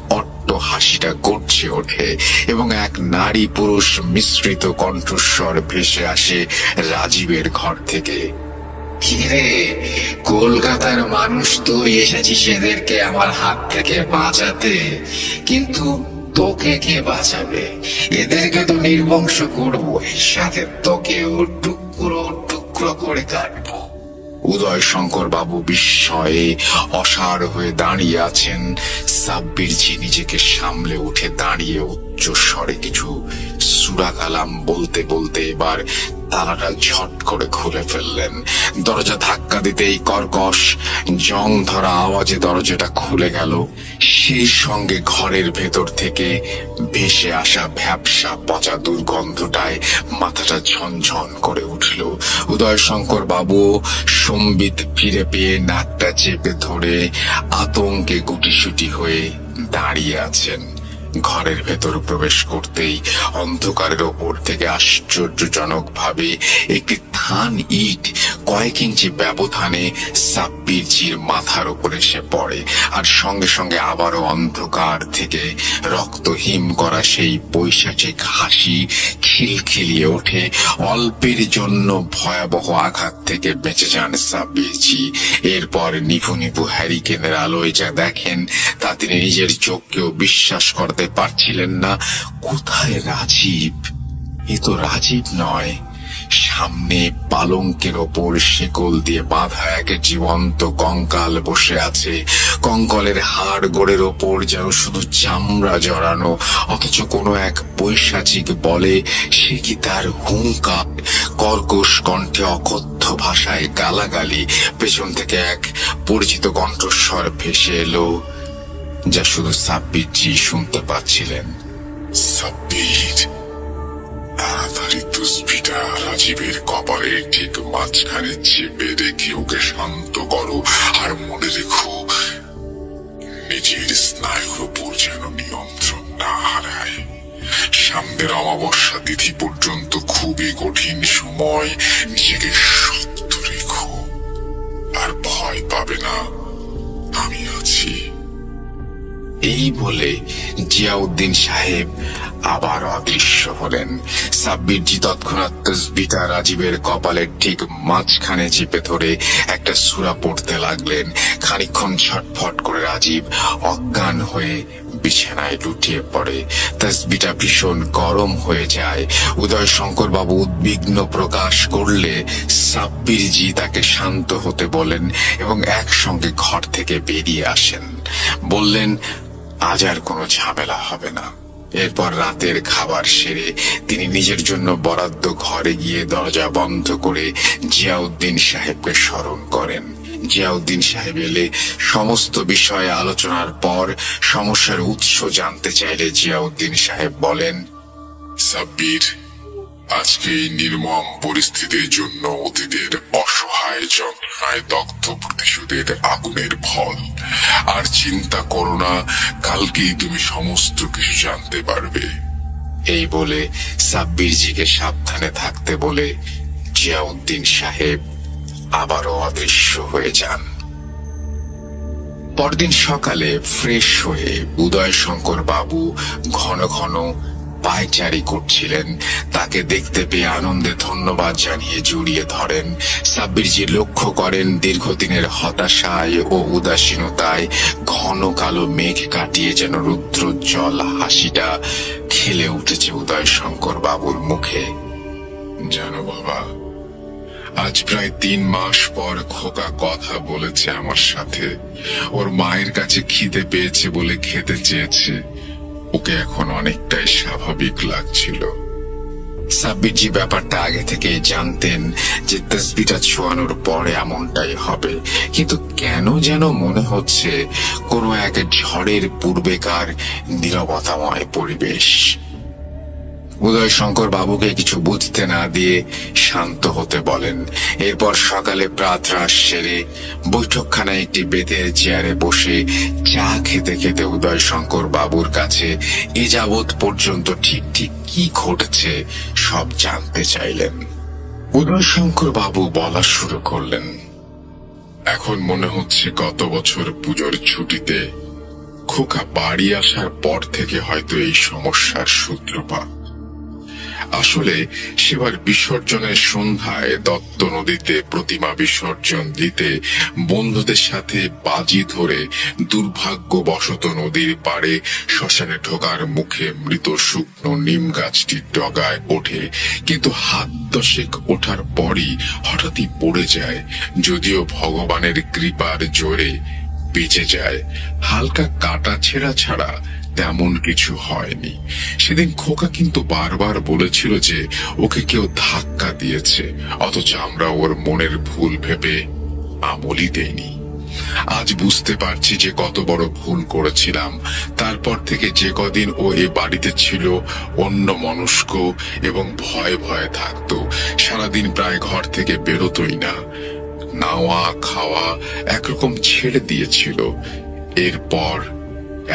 হাসিটা গর্জে ওঠে এবং এক নারী পুরুষ মিশ্রিত কণ্ঠস্বর ভেসে আসে রাজীবের ঘর থেকে। কিরে, কলকাতার মানুষ তুই এসেছিস এদেরকে আমার হাত থেকে বাঁচাতে, কিন্তু তোকে কে বাঁচাবে? এদেরকে তো নির্বংশ করবো, সাথে তোকেও টুকরো টুকরো করে কাটবো। উদয় শঙ্কর বাবু বিস্ময়ে অসাড় হয়ে দাঁড়িয়ে আছেন। সাব্বিরজি নিজেকে সামলে উঠে দাঁড়িয়ে উচ্চ স্বরে কিছু সূরা কালাম বলতে বলতে এবার তালাটা ঝট করে খুলে ফেললেন। দরজা ধাক্কা দিতেই কর্কশ জং ধরা আওয়াজে দরজাটা খুলে গেল। সেই সঙ্গে ঘরের ভেতর থেকে ভেসে আসা ভ্যাপসা পচা দুর্গন্ধটায় মাথাটা ঝনঝন করে উঠল। উদয় শঙ্কর বাবু সম্বিত ফিরে পেয়ে নাকটা চেপে ধরে আতঙ্কে গুটিসুটি হয়ে দাঁড়িয়ে আছেন। ঘরের ভেতর প্রবেশ করতেই অন্ধকারের ওপর থেকে আশ্চর্যজনক ভাবে একটি থান ইট কয়েক ইঞ্চি ব্যবধানে সাব্বিরজির মাথার উপর এসে পড়ে, আর সঙ্গে সঙ্গে আবারও অন্ধকার থেকে রক্তহিম করা সেই পৈশাচিক হাসি খিলখিলিয়ে ওঠে। অল্পের জন্য ভয়াবহ আঘাত থেকে বেঁচে যান সাব্বিরজি। এরপর নিভু নিভু হ্যারিকেনের আলোয় যা দেখেন তা তিনি নিজের চোখকেও বিশ্বাস করতে পারছিলেন না। কোথায় রাজীব? এ তো রাজীব নয়। সামনে পালঙ্কের ওপর শেকল দিয়ে বাঁধা এক জীবন্ত কঙ্কাল বসে আছে। কঙ্কালের হাড় গোড়ের ওপর যেন শুধু চামড়া জড়ানো, অথচ কোনো এক পৈশাচিক বলে সে কি তার হুঙ্কার। কর্কশ কণ্ঠে অকথ্য ভাষায় গালাগালি। পেছন থেকে এক পরিচিত কণ্ঠস্বর ভেসে এলো, যা শুধু সাব্বিরজি শুনতে পাচ্ছিলেন। সাব্বির, তাড়াতাড়ি তসবিটা রাজীবের কপালের ঠিক মাঝখানে চেপে রেখে ওকে শান্ত করো, আর মনে রেখো নিজের স্নায়ুর উপর যেন নিয়ন্ত্রণ না হারায়। সামনের অমাবস্যা তিথি পর্যন্ত খুবই কঠিন সময়। নিজেকে শক্ত রেখো, আর ভয় পাবে না, আমি আছি। এই বলে জিয়াউদ্দিন সাহেব আবার অদৃশ্য হলেন। সাব্বিরজি তৎক্ষণাৎ তসবিটা রাজীবের কপালের ঠিক মাঝখানে চেপে ধরে একটা সূরা পড়তে লাগলেন। খানিকক্ষণ ছটফট করে রাজীব অজ্ঞান হয়ে বিছানায় লুটিয়ে পড়ে। তসবিটা ভীষণ গরম হয়ে যায়। উদয় শঙ্কর বাবু উদ্বিগ্ন প্রকাশ করলে সাব্বিরজি তাকে শান্ত হতে বলেন এবং একসঙ্গে ঘর থেকে বেরিয়ে আসেন। বললেন, আজ আর কোনো ঝামেলা হবে না। এরপর রাতের খাবার সেরে তিনি নিজের জন্য বরাদ্দ ঘরে গিয়ে দরজা বন্ধ করে জিয়াউদ্দিন সাহেবকে স্মরণ করেন। জিয়াউদ্দিন সাহেব এলে সমস্ত বিষয়ে আলোচনার পর সমস্যার উৎস জানতে চাইলে জিয়াউদ্দিন সাহেব বলেন, সাব্বির, আজকে এই নির্মম পরিস্থিতির জন্য অতীতের অসহায় যন্ত্রণায় দগ্ধ প্রতিশোধের আগুনের ফল। আর চিন্তা করো না, কালকেই তুমি সমস্ত কিছু জানতে পারবে। এই বলে সাব্বিরজিকে সাবধানে থাকতে বলে জিয়াউদ্দিন সাহেব আবারও অদৃশ্য হয়ে যান। পরদিন সকালে ফ্রেশ হয়ে উদয় শঙ্কর বাবু ঘন ঘন পায়চারি করছিলেন। তাকে দেখতে পেয়ে আনন্দে ধন্যবাদ জানিয়ে জড়িয়ে ধরেন। সাব্বিরজি লক্ষ্য করেন দীর্ঘদিনের হতাশায় ও উদাসীনতায় ঘন কালো মেঘ কাটিয়ে যেন রুদ্রোজ্জ্বল হাসিটা খেলে উঠেছে উদয় শঙ্কর বাবুর মুখে। জানো বাবা, আজ প্রায় 3 মাস পর খোকা কথা বলেছে আমার সাথে। ওর মায়ের কাছে খিদে পেয়েছে বলে খেতে চেয়েছে। ওকে এখন অনেকটাই স্বাভাবিক লাগছিল। সাব্বিরজি ব্যাপারটা আগে থেকে জানতেন যে তসবিটা ছোঁয়ানোর পরে এমনটাই হবে, কিন্তু কেন যেন মনে হচ্ছে কোনো এক ঝড়ের পূর্বেকার নীরবতাময় পরিবেশ। উদয় শঙ্কর বাবুকে কিছু বুঝতে না দিয়ে শান্ত হতে বলেন। এরপর সকালে প্রাতরাশ সেরে বৈঠকখানায় একটি বেতের চেয়ারে বসে চা খেতে খেতে উদয় শঙ্কর বাবুর কাছে এ যাবৎ পর্যন্ত ঠিক ঠিক কি ঘটেছে সব জানতে চাইলেন। উদয় শঙ্কর বাবু বলা শুরু করলেন, এখন মনে হচ্ছে গত বছর পুজোর ছুটিতে খোকা বাড়ি আসার পর থেকে হয়তো এই সমস্যার সূত্রপাত। আসলে সেবার বিসর্জনের সন্ধ্যায় দত্ত নদীতে প্রতিমা বিসর্জন দিতে বন্ধুদের সাথে বাজি ধরে দুর্ভাগ্যবশত নদীর পাড়ে শ্মশানে ঢোকার মুখে মৃত শুকনো নিম গাছটির ডগায় ওঠে, কিন্তু হাত 10 ওঠার পরই হঠাৎই পড়ে যায়। যদিও ভগবানের কৃপার জোরে বেঁচে যায়, হালকা কাটা ছেঁড়া ছাড়া তেমন কিছু হয়নি। সেদিন খোকা কিন্তু বারবার বলেছিল যে ওকে কেউ ধাক্কা দিয়েছে, অথচ আমরা ওর মনের ভুল ভেবে আমলই দেইনি। আজ বুঝতে পারছি যে কত বড় ভুল করেছিলাম। তারপর থেকে যে কদিন ও এ বাড়িতে ছিল অন্য মনস্ক এবং ভয়ে ভয়ে থাকতো। সারাদিন প্রায় ঘর থেকে বেরোতই না, নাওয়া খাওয়া একরকম ছেড়ে দিয়েছিল। এরপর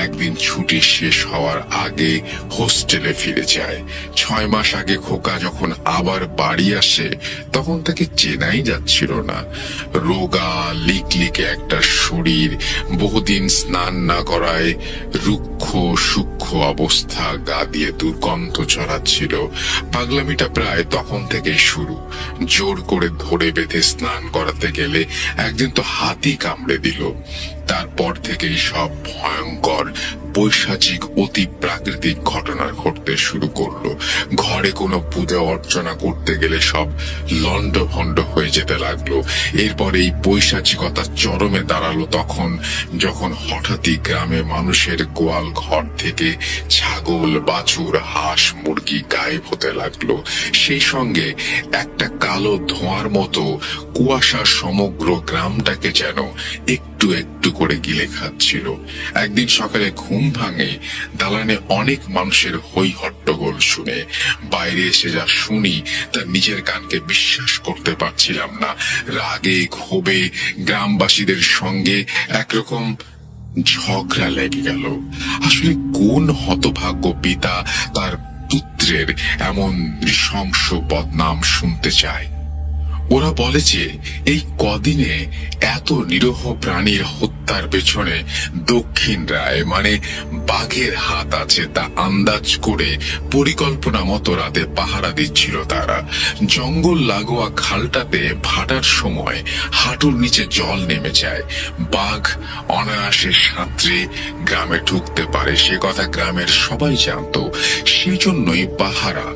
একদিন ছুটি শেষ হওয়ার আগে হোস্টেলে ফিরে যায়। 6 মাস আগে খোকা যখন আবার বাড়ি আসে তখন তাকে চেনাই যাচ্ছিল না। রোগা লিকলিকে একটা শরীর, বহুদিন স্নান না করায় রুক্ষ সূক্ষ্ম অবস্থা, গা দিয়ে দুর্গন্ধ ছড়াচ্ছিল। পাগলামিটা প্রায় তখন থেকে শুরু। জোর করে ধরে বেঁধে স্নান করাতে গেলে একদিন তো হাতি কামড়ে দিল। তারপর থেকেই সব ভয়ঙ্কর বৈশাচিক অতি প্রাকৃতিক ঘটনা ঘটতে শুরু করলো। ঘরে কোনো পূজা অর্চনা করতে গেলে সব লন্ডভন্ড হয়ে যেতে লাগলো। এরপর এই বৈশাচিকতা চরমে দাঁড়ালো তখন যখন হঠাৎই গ্রামে মানুষের গোয়াল ঘর থেকে ছাগল, বাছুর, হাঁস, মুরগি গায়েব হতে লাগলো। সেই সঙ্গে একটা কালো ধোঁয়ার মতো কুয়াশা সমগ্র গ্রামটাকে যেন একটু একটু করে গিলে খাচ্ছিল। একদিন সকালে ঘুম ভাঙে দালানে অনেক মানুষের হই হট্টগোল শুনে। বাইরে এসে যা শুনি তা নিজের কানকে বিশ্বাস করতে পারছিলাম না। রাগে ক্ষোভে গ্রামবাসীদের সঙ্গে একরকম ঝগড়া লেগে গেল। আসলে কোন হতভাগ্য পিতা তার পুত্রের এমন নৃশংস বদনাম শুনতে চায়? ওরা বলে যে এই কদিনে এত নিরীহ প্রাণীর হত্যার পেছনে দক্ষিণ রায় মানে বাঘের হাত আছে তা আন্দাজ করে পরিকল্পনা মতো রাতে পাহারা দিচ্ছিল তারা। জঙ্গল লাগোয়া খালটাতে ভাটার সময় হাঁটুর নিচে জল নেমে যায়। বাঘ অনায়াসে সাঁতরে গ্রামে ঢুকতে পারে, সে কথা গ্রামের সবাই জানতো। সেই জন্যই পাহারা।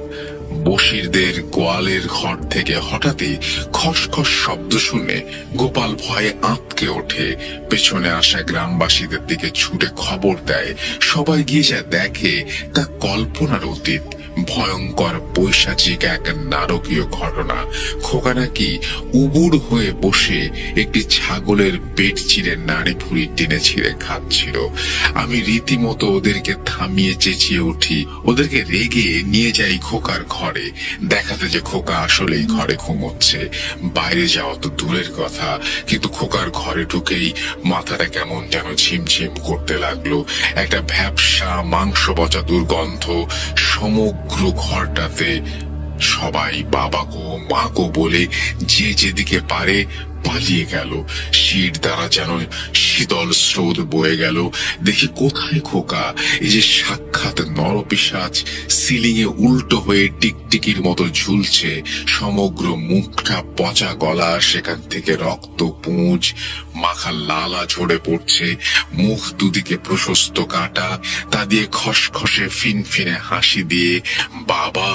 বশিরদের গোয়ালের ঘর থেকে হঠাৎই খসখস শব্দ শুনে গোপাল ভয়ে আঁতকে ওঠে। পেছনে আসা গ্রামবাসীদের দিকে ছুটে খবর দেয়। সবাই গিয়ে যা দেখে তা কল্পনার অতীত। ভয়ঙ্কর পৈশাচিক এক নারকীয় ঘটনা। খোকা নাকি উবুড় হয়ে বসে একটি ছাগলের পেট চিরে নাড়ি ভুড়ি টেনে ছিঁড়ে খাচ্ছিল। আমি রীতিমতো ওদেরকে থামিয়ে চেঁচিয়ে উঠি। ওদেরকে রেগে নিয়ে যাই খোকার ঘরে, দেখাতে যে খোকা আসলেই ঘরে ঘুমোচ্ছে। বাইরে যাওয়া তো দূরের কথা, কিন্তু খোকার ঘরে ঢুকেই মাথাটা কেমন যেন ঝিমঝিম করতে লাগলো। একটা ভ্যাপসা মাংস পচা দুর্গন্ধ সমগ্র ঘরটাতে সবাই বাবা গো মা গো বলে যে যেদিকে পারে পালিয়ে গেল। শির দ্বারা যেন শীতল স্রোত বয়ে গেল। দেখি কোথায় খোকা, এই যে সাক্ষাৎ নরপিশাচ সিলিং এ উল্টো হয়ে টিকটিকির মতো ঝুলছে, সমগ্র মুখটা পচা গলা, সেখান থেকে রক্ত পুঁজ মাখা লালা ঝরে পড়ছে, মুখ দুদিকে প্রশস্ত কাটা, তা দিয়ে খসখসে ফিনফিনে হাসি দিয়ে বাবা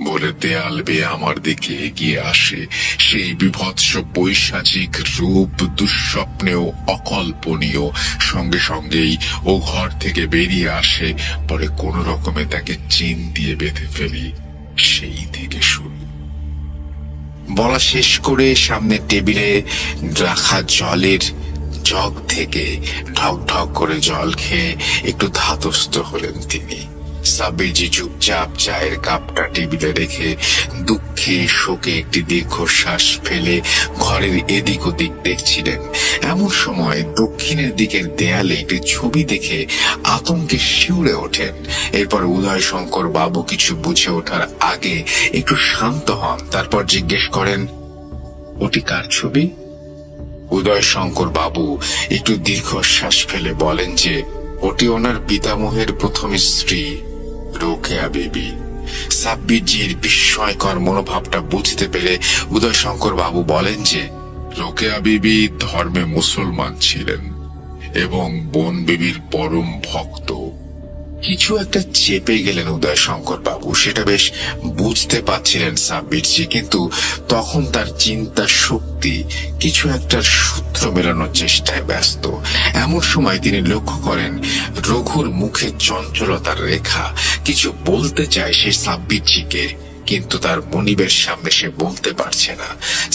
বলে দেয়াল বেয়ে আমার দিকে এগিয়ে আসে। সেই বিভৎস পৈশাচিক রূপ দুঃস্বপ্নেও অকল্পনীয়। সঙ্গে সঙ্গেই ও ঘর থেকে বেরিয়ে আসে। পরে কোন রকমে তাকে চেন দিয়ে বেঁধে ফেলি। সেই থেকে শুরু। বলা শেষ করে সামনে টেবিলে রাখা জলের জগ থেকে ঢক ঢক করে জল খেয়ে একটু ধাতস্থ হলেন তিনি। সাব্বিরজি চুপচাপ চায়ের কাপটা টেবিলে রেখে দুঃখে শোকে একটি দীর্ঘশ্বাস ফেলে ঘরের এদিক ওদিক দেখছিলেন। এমন সময় দক্ষিণের দিকের দেয়ালে একটি ছবি দেখে আতঙ্কে শিউরে ওঠেন। এরপর উদয় শঙ্কর বাবু কিছু বুঝে ওঠার আগে একটু শান্ত হন। তারপর জিজ্ঞেস করেন, ওটি কার ছবি? উদয় শঙ্কর বাবু একটু দীর্ঘশ্বাস ফেলে বলেন যে ওটি ওনার পিতামহের প্রথম স্ত্রী রোকেয়া বিবি। সাব্বিরজির বিস্ময়কর মনোভাবটা বুঝতে পেরে উদয় শঙ্কর বাবু বলেন যে রোকেয়া বিবি ধর্মে মুসলমান ছিলেন এবং বোন বিবির পরম ভক্ত। কিছু একটা চেপে গেলেন উদয় শঙ্কর বাবু, সেটা বেশ বুঝতে পারছিলেন সাব্বিরজি, কিন্তু তখন তার চিন্তা শক্তি কিছু একটা সূত্র মেলানোর চেষ্টায় ব্যস্ত। এমন সময় তিনি লক্ষ্য করেন রঘুর মুখে চঞ্চলতার রেখা। কিছু বলতে চায় সে সাব্বিরজিকে, কিন্তু তার মনিবের সামনে সে বলতে পারছে না।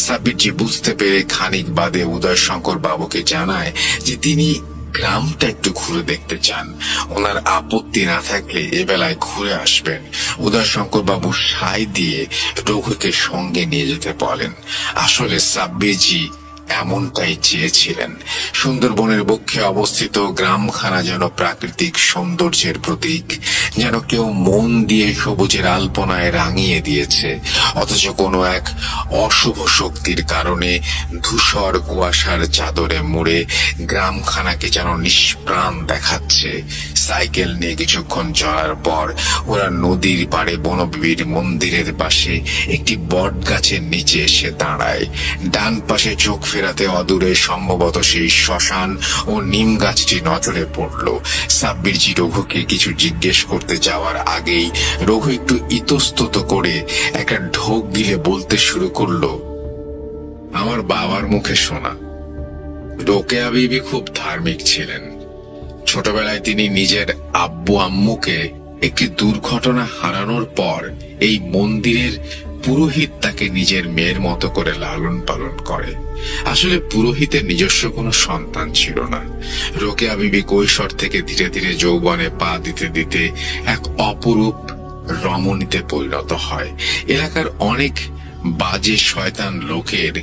সাব্বিরজি বুঝতে পেরে খানিক বাদে উদয় শঙ্কর বাবুকে জানায় যে তিনি গ্রামটা একটু ঘুরে দেখতে চান। ওনার আপত্তি না থাকলে এ বেলায় ঘুরে আসবেন। উদয় শঙ্কর বাবু সাই দিয়ে রঘুকে সঙ্গে নিয়ে যেতে বলেন। আসলে সাব্বিরজি এমনটাই চেয়েছিলেন। সুন্দরবনের বক্ষে অবস্থিত গ্রামখানা যেন প্রাকৃতিক সৌন্দর্যের প্রতীক, যেন কেউ মন দিয়ে সবুজের আলপনায় রাঙিয়ে দিয়েছে, অথচ কোনো এক অশুভ শক্তির কারণে ধূসর কুয়াশার চাদরে মুড়ে গ্রামখানাকে যেন নিষ্প্রাণ দেখাচ্ছে। সাইকেল নিয়ে কিছুক্ষণ চলার পর ওরা নদীর পাড়ে বনবিবির মন্দিরের পাশে একটি বট গাছের নিচে এসে দাঁড়ায়। ডান পাশে চোখ ফেরাতে অদূরে সম্ভবত সেই শ্মশান ও নিম গাছটি নজরে পড়ল। সাব্বিরজি রঘুকে কিছু জিজ্ঞেস করতে যাওয়ার আগেই রঘু একটু ইতস্তত করে একটা ঢোক গিলে বলতে শুরু করলো, আমার বাবার মুখে শোনা রোকেয়া বিবি খুব ধার্মিক ছিলেন। ছোটবেলায় তিনি নিজের আব্বু আম্মুকে একটি দুর্ঘটনা হারানোর পর এই মন্দিরের পুরোহিত তাকে নিজের মেয়ের মতো করে লালন পালন করে। আসলে পুরোহিতের নিজস্ব কোনো সন্তান ছিল না। রোকেয়া বিবি কৈশোর থেকে ধীরে ধীরে যৌবনে পা দিতে দিতে এক অপরূপ রমণীতে পরিণত হয়। এলাকার অনেক বাজে শয়তান লোকের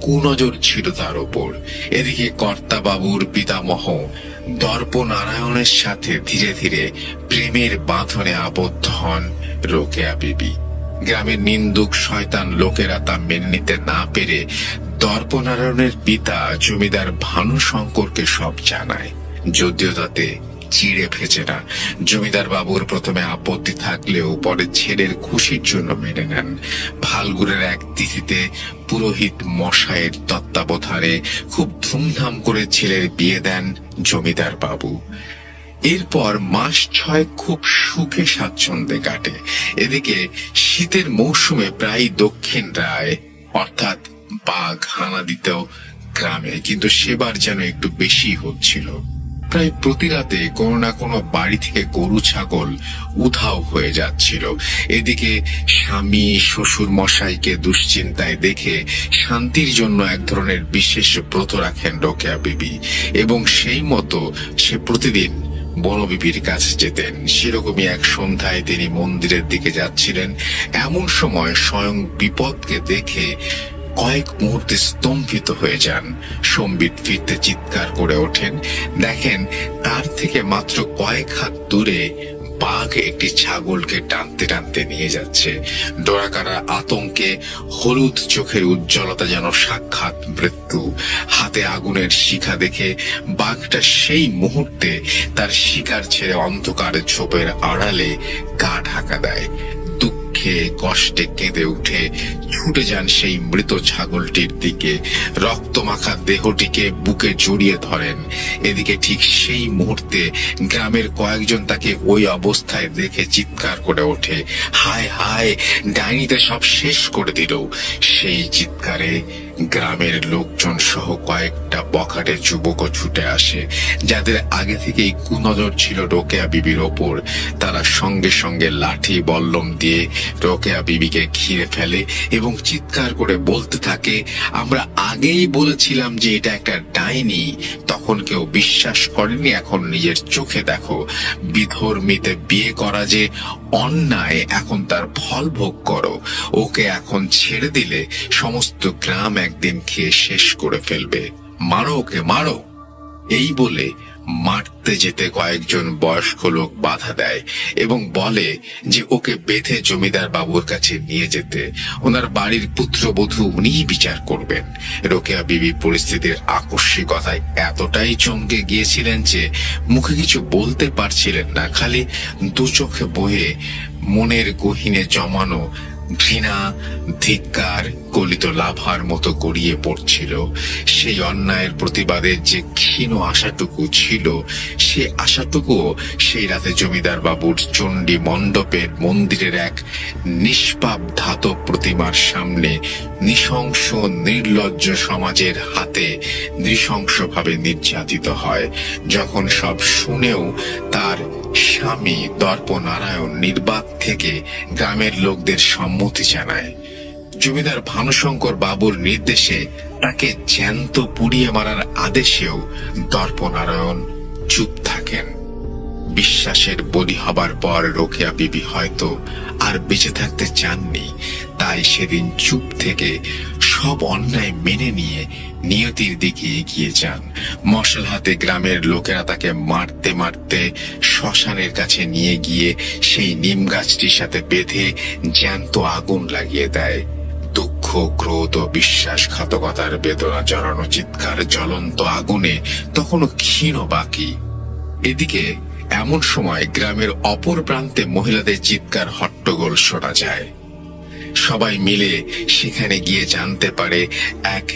কুনজর ছিল তার ওপর। এদিকে কর্তা বাবুর পিতামহ দর্পনারায়ণের সাথে ধীরে ধীরে প্রেমের বাঁধনে আবদ্ধ হন রোকেয়া বিবি। গ্রামের নিন্দুক শয়তান লোকেরা তা মেনে নিতে না পেরে দর্পনারায়ণের পিতা জমিদার ভানুশঙ্করকে সব জানায়, যদিও তাতে চিড়ে ভেজে না। জমিদার বাবুর প্রথমে আপত্তি থাকলেও পরে ছেলের খুশির জন্য মেনে নেন। ফাল্গুনের এক তিথিতে পুরোহিত মশাইয়ের তত্ত্বাবধানে খুব ধুমধাম করে ছেলের বিয়ে দেন জমিদার বাবু। এরপর মাস 6 খুব সুখে স্বাচ্ছন্দ্যে কাটে। এদিকে শীতের মৌসুমে প্রায় দক্ষিণ রায় অর্থাৎ বাঘ হানা দিত গ্রামে, কিন্তু সেবার যেন একটু বেশি হচ্ছিল। প্রায় প্রতি রাতে কোনো না কোনো বাড়ি থেকে গরু ছাগল উধাও হয়ে যাচ্ছিল। এদিকে স্বামী শ্বশুর মশাইকে দুশ্চিন্তায় দেখে শান্তির জন্য এক ধরনের বিশেষ ব্রত রাখেন রোকেয়া বিবি, এবং সেই মতো সে প্রতিদিন বনবিবির কাছে যেতেন। সেরকমই এক সন্ধ্যায় তিনি মন্দিরের দিকে যাচ্ছিলেন। এমন সময় স্বয়ং বিপদকে দেখে কয়েক মুহূর্তে স্তম্ভিত হয়ে যান। সম্বিত ফিরতে চিৎকার করে ওঠেন। দেখেন তার থেকে মাত্র কয়েক হাত দূরে বাঘ একটি ছাগলকে টানতে টানতে নিয়ে যাচ্ছে। ডোরাকারা আতঙ্কে হলুদ চোখের উজ্জ্বলতা যেন সাক্ষাৎ মৃত্যু। হাতে আগুনের শিখা দেখে বাঘটা সেই মুহূর্তে তার শিকার ছেড়ে অন্ধকার ঝোপের আড়ালে গা ঢাকা দেয়। দুঃখে কষ্টে কেঁদে উঠে ছুটে যান সেই মৃত ছাগলটির দিকে, রক্তমাখা দেহটিকে বুকে জড়িয়ে ধরেন। এদিকে ঠিক সেই মুহূর্তে গ্রামের কয়েকজন তাকে ওই অবস্থায় দেখে চিৎকার করে ওঠে, হায় হায়, ডাইনিতে সব শেষ করে দিল। সেই চিৎকারে গ্রামের লোকজন সহ কয়েকটা বখাটে যুবকও ছুটে আসে, যাদের আগে থেকেই কুনজর ছিল রোকেয়া বিবির ওপর। তারা সঙ্গে সঙ্গে লাঠি বল্লম দিয়ে রোকেয়া বিবিকে ঘিরে ফেলে এবং চিৎকার করে বলতে থাকে, আমরা আগেই বলেছিলাম যে এটা একটা ডাইনি। তখন কেউ বিশ্বাস করেনি, এখন নিজের চোখে দেখো। বিধর্মীতে বিয়ে করা যে অন্যায়, এখন তার ফল ভোগ করো। ওকে এখন ছেড়ে দিলে সমস্ত গ্রাম একদিন খেয়ে শেষ করে ফেলবে। মারো ওকে, মারো। এই বলে মারতে যেতে কয়েকজন বয়স্ক লোক বাধা দেয় এবং বলে যে ওকে বেঁধে জমিদার বাবুর কাছে নিয়ে যেতে। ওনার বাড়ির পুত্রবধূ উনিই বিচার করবেন। রোকেয়া বিবি পরিস্থিতির আকস্মিকতায় এতটাই চমকে গিয়েছিলেন যে মুখে কিছু বলতে পারছিলেন না, খালি দু চোখে বয়ে মনের গহীনে জমানো ঘৃণা, ধিক্কার গলিত লাভার মতো গড়িয়ে পড়ছিল। সেই অন্যায়ের প্রতিবাদের যে ক্ষীণ আশাটুকু ছিল, সে আশাটুকু সেই রাতে জমিদার বাবুর চণ্ডী মণ্ডপের মন্দিরের এক নিষ্পাপ ধাতব প্রতিমার সামনে নৃশংস নির্লজ্জ সমাজের হাতে নৃশংসভাবে নির্যাতিত হয়। যখন সব শুনেও তার স্বামী দর্পনারায়ণ নির্বাক থেকে গ্রামের লোকদের সম্মতি জানায়। জমিদার ভানুশঙ্কর বাবুর নির্দেশে তাকে জ্যান্ত পুড়িয়ে মারার আদেশেও দর্পনারায়ণ চুপ থাকেন। বিশ্বাসের বলি হবার পর রোকেয়া বিবি হয়তো আর বেঁচে থাকতে চাননি, তাই সেদিন চুপ থেকে সব অন্যায় মেনে নিয়ে নিয়তির দিকে এগিয়ে যান। মশাল হাতে গ্রামের লোকেরা তাকে মারতে মারতে শ্মশানের কাছে নিয়ে গিয়ে সেই নিম গাছটির সাথে বেঁধে জ্যান্ত আগুন লাগিয়ে দেয়। দুঃখ, ক্রোধ ও বিশ্বাসঘাতকতার বেদনা জড়ানো চিৎকার জ্বলন্ত আগুনে তখনও ক্ষীণ বাকি। এদিকে এমন সময় গ্রামের অপর প্রান্তে মহিলাদের চিৎকার হট্টগোল শোনা যায়। সবাই মিলে সেখানে গিয়ে জানতে পারে এক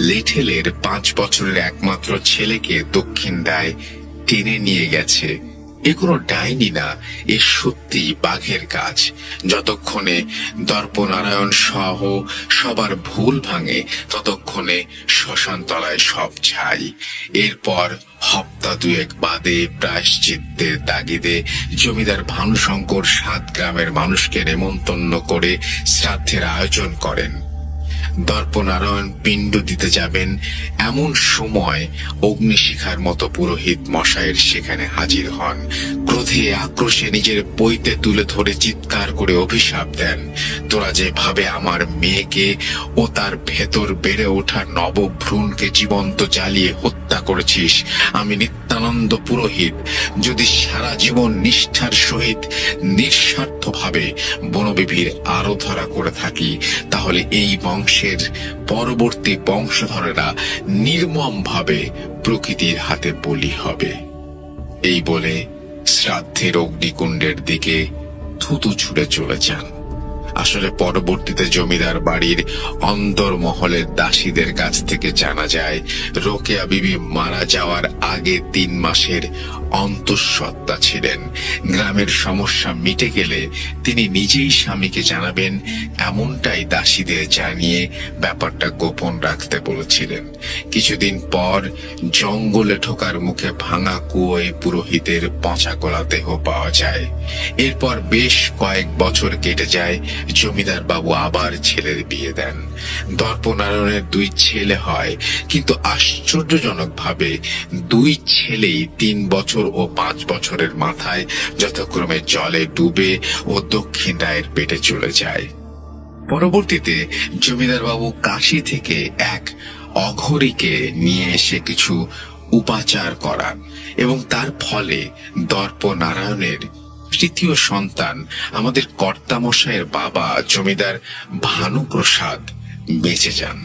লেঠেলের 5 বছরের একমাত্র ছেলেকে দক্ষিণ দায় টেনে নিয়ে গেছে। এ কোনো ডাইনি না, এ সত্যি বাঘের কাজ। যতক্ষণে দর্পনারায়ণ সহ সবার ভুল ভাঙে, ততক্ষণে শ্মশান তলায় সব ছাই। এরপর হপ্তা 2 বাদে প্রায়শ্চিত্তের তাগিদে জমিদার ভানুশঙ্কর 7 গ্রামের মানুষকে নেমন্তন্ন করে শ্রাদ্ধের আয়োজন করেন। দর্পনারায়ণ পিণ্ড দিতে যাবেন, এমন সময় অগ্নিশিখার মতো পুরোহিত মশাইয়ের সেখানে হাজির হন। ক্রোধে আক্রোশে নিজের পৈতে তুলে ধরে চিৎকার করে অভিশাপ দেন, তোরা যেভাবে আমার মেয়েকে ও তার ভেতর বেড়ে ওঠা নবভ্রূণকে জীবন্ত জ্বালিয়ে হত্যা করেছিস, আমি নিত্যানন্দ পুরোহিত যদি সারা জীবন নিষ্ঠার সহিত নিঃস্বার্থভাবে বনবিবির আরাধনা করে থাকি, তাহলে এই বংশের পরবর্তী বংশধরেরা নির্মম ভাবে প্রকৃতির হাতে বলি হবে। এই বলে শ্রাদ্ধের অগ্নিকুণ্ডের দিকে থুতু ছুঁড়ে চলে যান। আসলে পরবর্তীতে জমিদার বাড়ির অন্দরমহলের দাসীদের কাছ থেকে জানা যায়, রোকেয়া বিবি মারা যাওয়ার আগে 3 মাসের অন্তঃসত্ত্বা ছিলেন। গ্রামের সমস্যা মিটে গেলে তিনি নিজেই স্বামীকে জানাবেন, এমনটাই দাসীদের জানিয়ে ব্যাপারটা গোপন রাখতে বলেছিলেন। কিছুদিন পর জঙ্গলে ঢোকার মুখে ভাঙা কুয়োয় পুরোহিতের পচা গলা দেহ পাওয়া যায়। এরপর বেশ কয়েক বছর কেটে যায়। জমিদার বাবু আবার ছেলের বিয়ে দেন। দর্পনারায়ণের 2 ছেলে হয়, কিন্তু আশ্চর্যজনক ভাবে 2 ছেলেই 3 বছর ও 5 বছরের মাথায় যথাক্রমে জলে ডুবে ও দক্ষিণ রায়ের পেটে চলে যায়। পরবর্তীতে জমিদার বাবু কাশী থেকে এক অঘরীকে নিয়ে এসে কিছু উপাচার করান এবং তার ফলে দর্পনারায়ণের তৃতীয় সন্তান আমাদের কর্তামশাইয়ের বাবা জমিদার ভানুপ্রসাদ বেঁচে যান।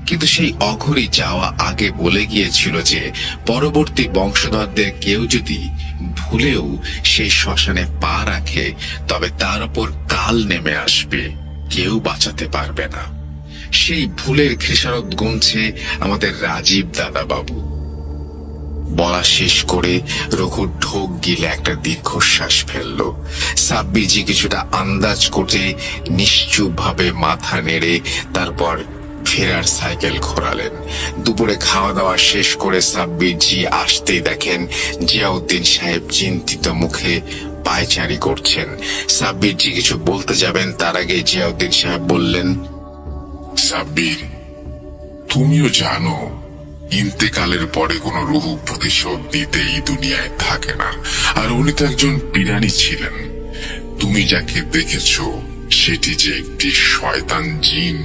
কিন্তু সেই অঘরি যাওয়া আগে বলে গিয়েছিল যে পরবর্তী বংশধরদের কেউ যদি ভুলেও সেই শ্মশানে পা রাখে তবে তার উপর কাল নেমে আসবে, কেউ বাঁচাতে পারবে না। সেই ভুলের খেসারত গুনছে আমাদের রাজীব দাদা বাবু। বলা শেষ করে রঘুর ঢোক গিলে একটা দীর্ঘশ্বাস ফেলল। সাব্বিরজি কিছুটা আন্দাজ করে নিশ্চুপ ভাবে মাথা নেড়ে তারপর ফেরার সাইকেল ঘোরালেন। দুপুরে খাওয়া দাওয়া শেষ করে সাব্বিরজি আসতেই দেখেন জিয়াউদ্দিন সাহেব চিন্তিত মুখে পায়চারি করছেন। সাব্বিরজি কিছু বলতে যাবেন, তার আগে জিয়াউদ্দিন সাহেব বললেন, সাব্বির, তুমিও জানো ইন্তেকালের পরে কোনো রুহ প্রতিশোধ দিতে এই দুনিয়ায় থাকে না। আর উনি তো একজন পিরানি ছিলেন। তুমি যাকে দেখেছ সেটি যে একটি শয়তান জিন,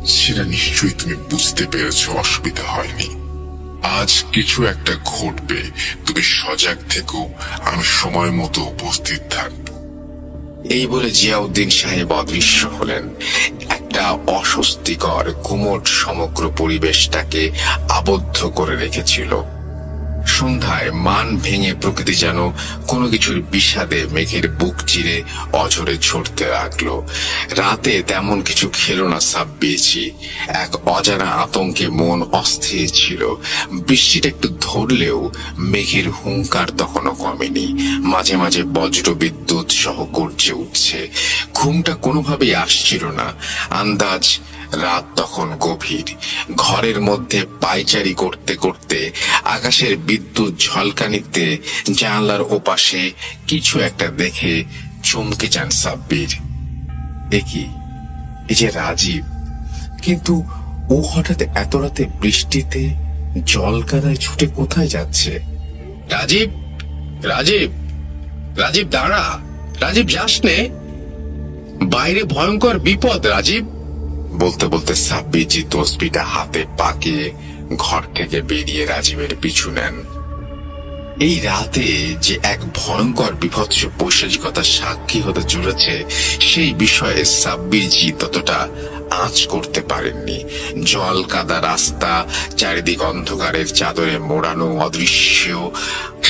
সেটা নিশ্চয়ই তুমি বুঝতে পেরেছ, অসুবিধা হয়নি। আজ কিছু একটা ঘটবে, তুমি সজাগ থেকো, আমি সময় মতো উপস্থিত থাকবো। এই বলে জিয়াউদ্দিন সাহেব অদৃশ্য হলেন। একটা অস্বস্তিকর গুমট সমগ্র পরিবেশটাকে আবদ্ধ করে রেখেছিল। সন্ধ্যায় মান ভেঙে প্রকৃতি যেন কোনো কিছুর বিষাদে মেঘের বুক চিরে অঝরে ছড়তে লাগলো। রাতে তেমন কিছু খেলো না সাব্বিরজি। এক অজানা আতঙ্কে মন অস্থির ছিল। বৃষ্টিটা একটু ধরলেও মেঘের হুঙ্কার তখনও কমেনি। মাঝে মাঝে বজ্র বিদ্যুৎ সহ গর্জে উঠছে। ঘুমটা কোনোভাবেই আসছিল না। আন্দাজ রাত তখন গভীর। ঘরের মধ্যে পায়চারি করতে করতে আকাশের বিদ্যুৎ ঝলকানিতে জানলার ওপাশে কিছু একটা দেখে চমকে যান সাব্বির। দেখি এই যে রাজীব, কিন্তু ও হঠাৎ এত রাতে বৃষ্টিতে জল কাদায় ছুটে কোথায় যাচ্ছে? রাজীব, রাজীব, রাজীব দাঁড়া, রাজীব যাস নে, বাইরে ভয়ঙ্কর বিপদ রাজীব। বলতে বলতে সাব্বিরজি তসবিটা হাতে পাকিয়ে ঘর থেকে বেরিয়ে রাজীবের পিছু নেন। এই রাতে যে এক ভয়ঙ্কর বিভৎস পৈশাচিকতার সাক্ষী হতে চলেছে সেই বিষয়ে সাব্বিরজি ততটা আঁচ করতে পারেননি। জল কাদা রাস্তা, চারিদিক অন্ধকারের চাদরে মোড়ানো, অদৃশ্য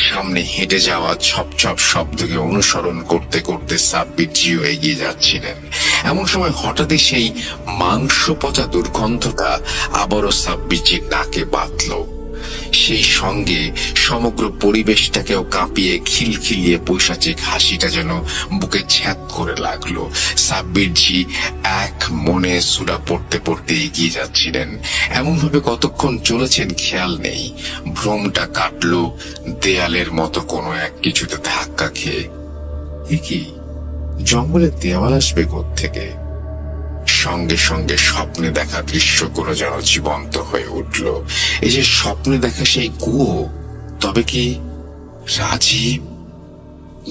সামনে হেঁটে যাওয়া ছপ ছপ শব্দকে অনুসরণ করতে করতে সাব্বিরজিও এগিয়ে যাচ্ছিলেন। এমন সময় হঠাৎই সেই মাংস পচা দুর্গন্ধটা আবারও সাব্বিরজির নাকে বাঁধল। সেই সঙ্গে সমগ্র পরিবেশটাকেও কাঁপিয়ে খিলখিলিয়ে পৈশাচিক হাসিটা যেন বুকে ছ্যাদ করে লাগলো। সাব্বিরজি এক মনে সূরা পড়তে পড়তে এগিয়ে যাচ্ছিলেন। এমন ভাবে কতক্ষণ চলেছেন খেয়াল নেই। ভ্রমটা কাটলো দেয়ালের মতো কোনো এক কিছুতে ধাক্কা খেয়ে। এ কি, জঙ্গলের দেওয়াল আসবে কোত্থেকে? সঙ্গে সঙ্গে স্বপ্নে দেখা দৃশ্যগুলো যেন জীবন্ত হয়ে উঠল। এই যে স্বপ্নে দেখা সেই কুয়ো, তবে কি রাজীব?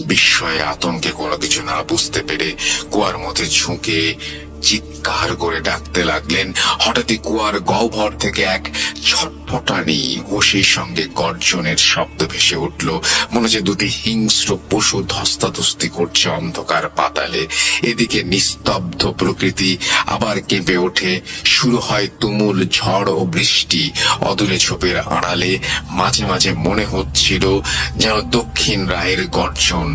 বিস্ময়ে আতঙ্কে কোনো কিছু না বুঝতে পেরে কুয়ার মধ্যে ঝুঁকে চিৎকার করে ডাকতে লাগলেন। হঠাৎই কুয়ার গহ্বর থেকে এক ছটফটানি ও সেই সঙ্গে গর্জনের শব্দ ভেসে উঠল। মনে হচ্ছে দুটি হিংস্র পশু ধস্তাধস্তি করছে অন্ধকার পাতালে। এদিকে নিস্তব্ধ প্রকৃতি আবার কেঁপে ওঠে। শুরু হয় তুমুল ঝড় ও বৃষ্টি। অদূরে ঝোপের আড়ালে মাঝে মাঝে মনে হচ্ছিল যেন দক্ষিণ রায়ের গর্জন।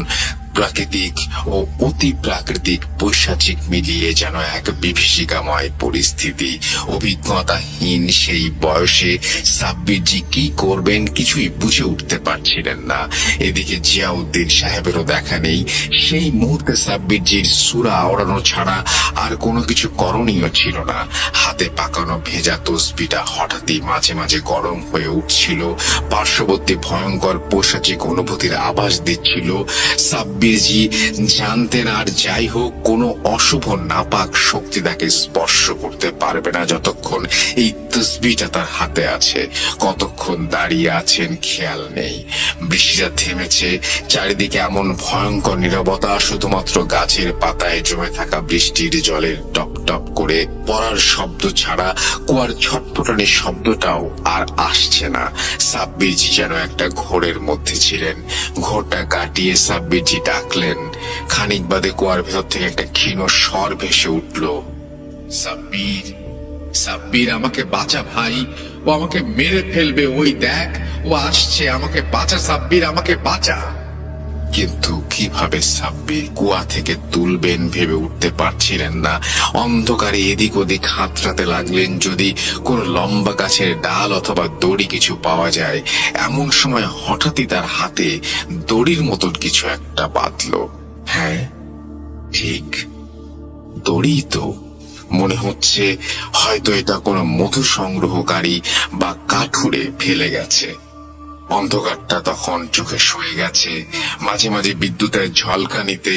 প্রাকৃতিক ও অতি প্রাকৃতিক পৈশাচিক মিলিয়ে যেন এক বিভীষিকাময় পরিস্থিতি। অভিজ্ঞতাহীন সেই বয়সে সাব্বিরজি কি করবেন কিছুই বুঝে উঠতে পারছিলেন না। এদিকে জিয়াউদ্দিন সাহেবেরও দেখা নেই। সেই মুহূর্তে সাব্বিরজির সূরা ওড়ানো ছাড়া আর কোনো কিছু করণীয় ছিল না। হাতে পাকানো ভেজা তসবিটা হঠাৎই মাঝে মাঝে গরম হয়ে উঠছিল। পার্শ্ববর্তী ভয়ঙ্কর পৈশাচিক অনুভূতির আভাস দিচ্ছিল। সাব্বিরজি জানতেন আর যাই হোক কোনো অশুভ নাপাক শক্তি তাকে স্পর্শ করতে পারবে না যতক্ষণ এই তসবিটা তার হাতে আছে। কতক্ষণ দাঁড়িয়ে আছেন খেয়াল নেই। বৃষ্টিটা থেমেছে। চারিদিকে এমন ভয়ঙ্কর নীরবতা, শুধুমাত্র গাছের পাতায় জমে থাকা বৃষ্টির জলের টপ টপ করে পড়ার শব্দ ছাড়া কুয়ার ছটফটানির শব্দটাও আর আসছে না। সাব্বিরজি যেন একটা ঘোরের মধ্যে ছিলেন। ঘোরটা কাটিয়ে সাব্বিরজি ডাকলেন। খানিক বাদে কুয়ার ভেতর থেকে একটা ক্ষীণ স্বর ভেসে উঠল, সাব্বির, সাব্বির, আমাকে বাঁচা ভাই, ও আমাকে মেরে ফেলবে, ওই দেখ ও আসছে, আমাকে বাঁচা সাব্বির, আমাকে বাঁচা। কিন্তু কিভাবে সাব্বির কুয়া থেকে তুলবেন ভেবে উঠতে পারছিলেন না। অন্ধকারে এদিক ওদিক হাতড়াতে লাগলেন, যদি কোনো লম্বা গাছের ডাল অথবা দড়ি কিছু পাওয়া যায়। এমন সময় হঠাৎই তার হাতে দড়ির মতন কিছু একটা বাঁধলো। হ্যাঁ, ঠিক দড়ি তো। মনে হচ্ছে হয়তো এটা কোনো মধু সংগ্রহকারী বা কাঠুরে ফেলে গেছে। অন্ধকারটা তখন চোখে শুয়ে গেছে। মাঝে মাঝে বিদ্যুতের ঝলকানিতে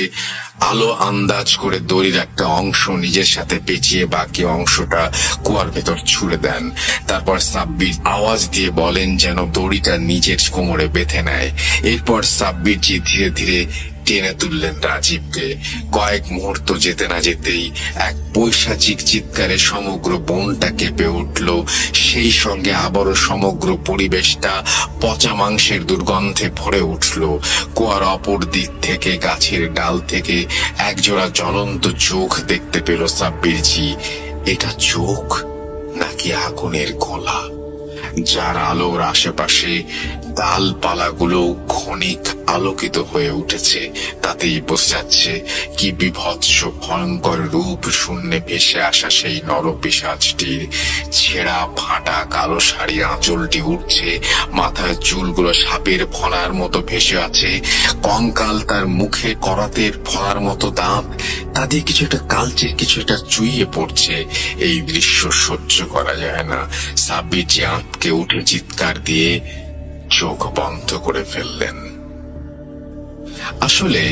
আলো আন্দাজ করে দড়ির একটা অংশ নিজের সাথে পেঁচিয়ে বাকি অংশটা কুয়ার ভেতর ছুড়ে দেন। তারপর সাব্বির আওয়াজ দিয়ে বলেন যেন দড়িটা নিজের কোমরে বেঁধে নেয়। এরপর সাব্বিরজি ধীরে ধীরে টেনে তুললেন রাজীবকে। কয়েক মুহূর্ত যেতে না যেতেই এক পৈশাচিক চিৎকারে সমগ্র বনটা কেঁপে উঠল। সেই সঙ্গে আবারও সমগ্র পরিবেশটা পচা মাংসের দুর্গন্ধে ভরে উঠল। কুয়ার অপর দিক থেকে গাছের ডাল থেকে একজোড়া জ্বলন্ত চোখ দেখতে পেল সাব্বিরজি। এটা চোখ নাকি আগুনের গোলা, যার আলোর আশেপাশে ডালপালাগুলো ক্ষণিক আলোকিত হয়ে উঠেছে। তাতেই বোঝা যাচ্ছে কি বিভৎস ভয়ঙ্কর রূপ শূন্যে ভেসে আসা সেই নরপিশাচটির। ছেঁড়া ফাটা কালো শাড়ির আঁচলটি উঠছে, মাথার চুলগুলো সাপের ফণার মতো ভেসে আছে, কঙ্কাল তার মুখে করাতের ফণার মতো দাঁত, তাদের কিছু একটা কালচে কিছু একটা চুইয়ে পড়ছে। এই দৃশ্য সহ্য করা যায় না। সাব্বিরজি আঁতকে উঠে চিৎকার দিয়ে চোখ বন্ধ করে ফেললেন। আসলে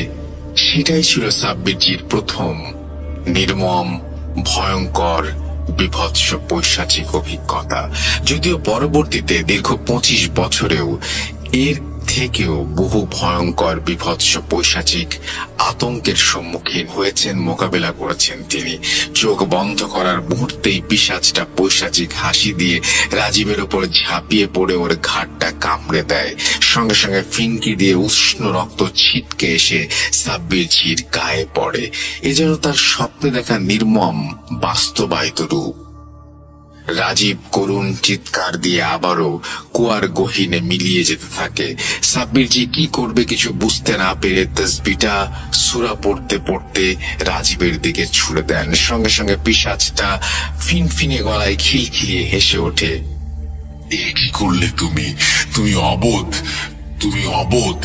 সেটাই ছিল সাব্বিরজির প্রথম নির্মম, ভয়ঙ্কর, বিভৎস পৈশাচিক অভিজ্ঞতা। যদিও পরবর্তীতে দীর্ঘ 25 বছরেও এর থেকেও বহু ভয়ঙ্কর, বিভৎস, পৈশাচিক আতঙ্কের সম্মুখীন হয়েছেন, মোকাবেলা করেছেন তিনি। চোখ বন্ধ করার মুহূর্তেই পিশাচটা পৈশাচিক হাসি দিয়ে রাজীবের উপর ঝাঁপিয়ে পড়ে ওর ঘাটটা কামড়ে দেয়। সঙ্গে সঙ্গে ফিনকি দিয়ে উষ্ণ রক্ত ছিটকে এসে সাব্বিরজির গায়ে পড়ে। এ যেন তার স্বপ্নে দেখা নির্মম বাস্তবায়িত রূপ। রাজীব করুণ চিৎকার দিয়ে আবারও কুয়ার গহীনে মিলিয়ে যেতে থাকে। সাব্বিরজি কি করবে কিছু বুঝতে না পেরে তসবিটা সূরা পড়তে পড়তে রাজীবের দিকে ছুড়ে দেন। সঙ্গে সঙ্গে পিশাচটা ফিনফিনে গলায় খিলখিলিয়ে হেসে ওঠে। এ কি করলে তুমি? তুমি অবোধ, তুমি অবোধ।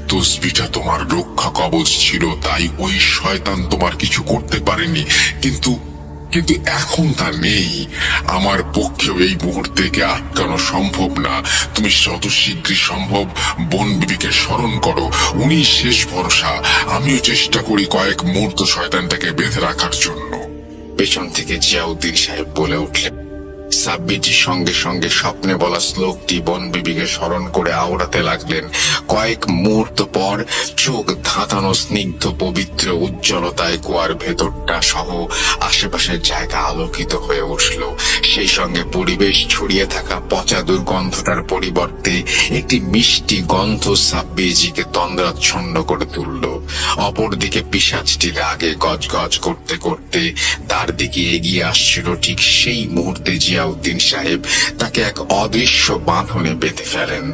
তসবিটা তোমার রক্ষা কবচ ছিল, তাই ওই শয়তান তোমার কিছু করতে পারেনি। কিন্তু এখন তা নেই। আমার পক্ষেও এই মুহূর্তে আটকানো সম্ভব না। তুমি যত শীঘ্রই সম্ভব বন বিবিকে স্মরণ করো, উনি শেষ ভরসা। আমিও চেষ্টা করি কয়েক মুহূর্ত শয়তানটাকে বেঁধে রাখার জন্য। পেছন থেকে জিয়াউদ্দিন সাহেব বলে উঠলেন। সাব্বিরজি সঙ্গে সঙ্গে স্বপ্নে বলা শ্লোকটি বন বিবিকে স্মরণ করে আওড়াতে লাগলেন। কয়েক মুহূর্ত পর চোখ ধাঁধানো স্নিগ্ধ পবিত্র উজ্জ্বলতায় কুয়ার ভেতরটা সহ আশেপাশের জায়গা আলোকিত হয়ে উঠল। সেই সঙ্গে পরিবেশ ছড়িয়ে থাকা পচা দুর্গন্ধটার পরিবর্তে একটি মিষ্টি গন্ধ সাব্বিরজিকে তন্দ্রাচ্ছন্ন করে তুলল। অপরদিকে পিশাচটি রাগে গজগজ করতে করতে তার দিকে এগিয়ে আসছিল। ঠিক সেই মুহূর্তে জিয়াউদ্দিন সাহেব তাকে এক অদৃশ্য বাঁধনে বেঁধে ফেলেন।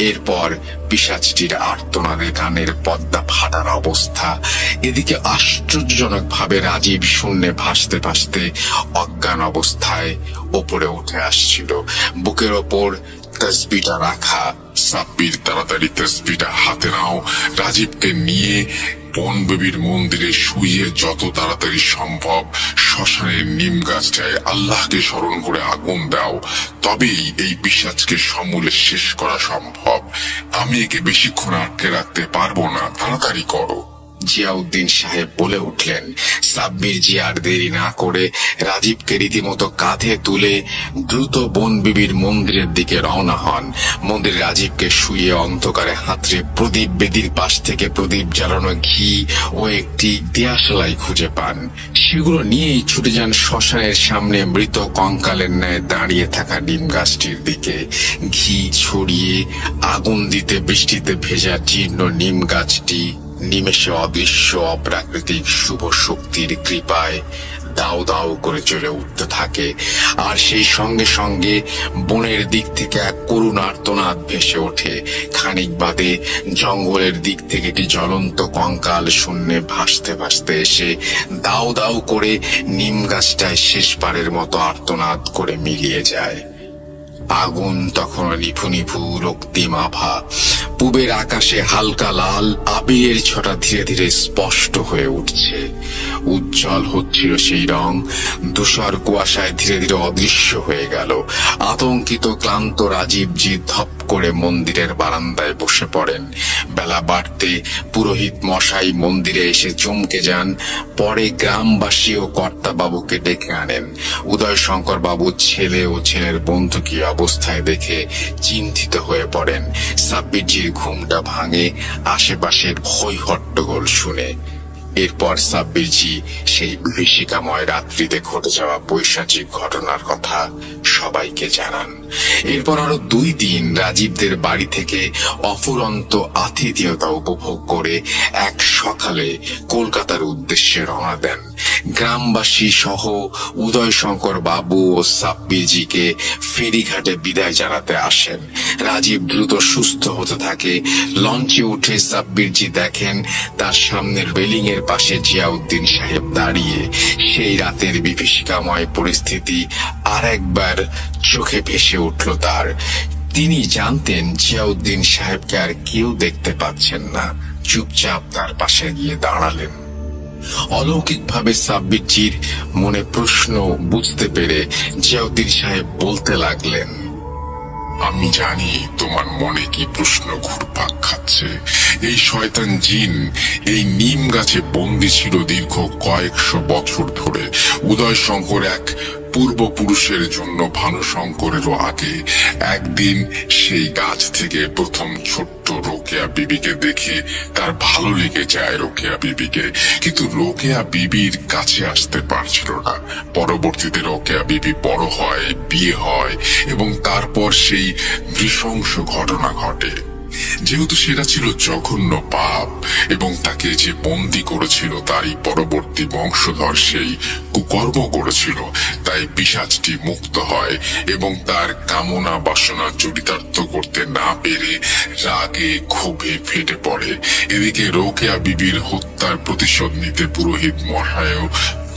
এরপর পিশাচটির আর্তনাদে কানের পর্দা ফাটার অবস্থা। এদিকে আশ্চর্যজনক ভাবে রাজীব শূন্যে ভাসতে ভাসতে অজ্ঞান অবস্থায় ওপরে উঠে আসছিল। বুকের ওপর তসবিটা রাখা। সাব্বির, তাড়াতাড়ি তসবিটা হাতে নাও। রাজীবকে নিয়ে বন বিবির মন্দিরে শুইয়ে যত তাড়াতাড়ি সম্ভব শ্মশানের নিম গাছটায় আল্লাহকে স্মরণ করে আগুন দাও। তবেই এই পিশাচকে সমূলে শেষ করা সম্ভব। আমি একে বেশিক্ষণ আটকে রাখতে পারবো না, তাড়াতাড়ি করো। জিয়াউদ্দিন সাহেব বলে উঠলেন। সাব্বিরজি আর দেরি না করে রাজীবকে রীতিমতো কাঁধে তুলে দ্রুত বন বিবির মন্দিরের দিকে রওনা হন। মন্দিরে রাজীবকে শুয়ে অন্ধকারে হাতড়ে প্রদীপ বেদির পাশ থেকে প্রদীপ জ্বালানো ঘি ও একটি দিয়াশালাই খুঁজে পান। সেগুলো নিয়েই ছুটে যান শ্মশানের সামনে মৃত কঙ্কালের ন্যায় দাঁড়িয়ে থাকা নিম গাছটির দিকে। ঘি ছড়িয়ে আগুন দিতে বৃষ্টিতে ভেজা জীর্ণ নিম গাছটি নিমেষে অদৃশ্য অপ্রাকৃতিক শুভ শক্তির কৃপায় দাউ দাউ করে চলে উঠতে থাকে। আর সেই সঙ্গে সঙ্গে বনের দিক থেকে এক করুণ আর্তনাদ ভেসে ওঠে। খানিক বাদে জঙ্গলের দিক থেকে একটি জ্বলন্ত কঙ্কাল শূন্যে ভাসতে ভাসতে এসে দাউ দাউ করে নিম গাছটায় শেষবারের মতো আর্তনাদ করে মিলিয়ে যায়। আগুন তখন নিভু নিভু রক্তিম আভা। পূবের আকাশে হালকা লাল আবিরের ছটা ধীরে ধীরে স্পষ্ট হয়ে উঠছে। উজ্জ্বল হচ্ছিল সেই রং, ধূসর কুয়াশায় ধীরে ধীরে অদৃশ্য হয়ে গেল। আতঙ্কিত ক্লান্ত রাজীবজি ধপ করে মন্দিরের বারান্দায় বসে পড়েন। বেলা বাড়তে পুরোহিত মশাই মন্দিরে এসে চমকে যান। পরে গ্রামবাসী ও কর্তা বাবুকে ডেকে আনেন। উদয় শঙ্কর বাবু ছেলে ও ছেলের বন্ধুকে অবস্থায় দেখে চিন্তিত হয়ে পড়েন। সাব্বিরজির ঘুমটা ভাঙে আশেপাশের হই হট্টগোল শুনে। এরপর সাব্বিরজি সেই বিভীষিকাময় রাত্রিতে ঘটে যাওয়া পৈশাচিক ঘটনার কথা সবাইকে জানান। এরপর আরো 2 দিন রাজীবদের বাড়ি থেকে অফুরন্ত আতিথেয়তা উপভোগ করে এক সকালে কলকাতার উদ্দেশ্যে রওনা দেন। গ্রামবাসী সহ উদয় শঙ্কর বাবু ও সাব্বিরজিকে ফেরিঘাটে বিদায় জানাতে আসেন। রাজীব দ্রুত সুস্থ হতে থাকে। লঞ্চে উঠে সাব্বিরজি দেখেন তার সামনের রেলিং এর পাশে জিয়াউদ্দিন সাহেব দাঁড়িয়ে। সেই রাতের বিভীষিকাময় পরিস্থিতি আর একবার চোখে ভেসে উঠল তার। তিনি জানতেন জিয়াউদ্দিন সাহেবকে আর কেউ দেখতে পাচ্ছেন না। চুপচাপ তার পাশে গিয়ে দাঁড়ালেন। অলৌকিকভাবে সাব্বিরজির মনে প্রশ্ন বুঝতে পেরে জিয়াউদ্দিন সাহেব বলতে লাগলেন, আমি জানি তোমার মনে কি প্রশ্ন ঘুরপাক খাচ্ছে। এই শয়তান জিন এই নিম গাছে বন্দী ছিল দীর্ঘ কয়েকশো বছর ধরে। উদয় শঙ্কর এক পূর্বপুরুষের জন্য ভানুশঙ্করেরও আগে একদিন সেই গাছ থেকে প্রথম ছোট্ট রোকেয়া বিবিকে দেখে তার ভালো লেগে যায় রোকেয়া বিবিকে, কিন্তু রোকেয়া বিবির কাছে আসতে পারছিল না। পরবর্তীতে রোকেয়া বিবি বড় হয়, বিয়ে হয় এবং তারপর সেই নৃশংস ঘটনা ঘটে। যেহেতু সেটা ছিল জঘন্য পাপ এবং তাকে যে বন্দী করেছিল তারই পরবর্তী বংশধর সেই কুকর্ম করেছিল, তাই পিশাচটি মুক্ত হয় এবং তার কামনা বাসনা চরিতার্থ করতে না পেরে রাগে ক্ষোভে ফেটে পড়ে। এদিকে রোকেয়া বিবির হত্যার প্রতিশোধ নিতে পুরোহিত মশায়ও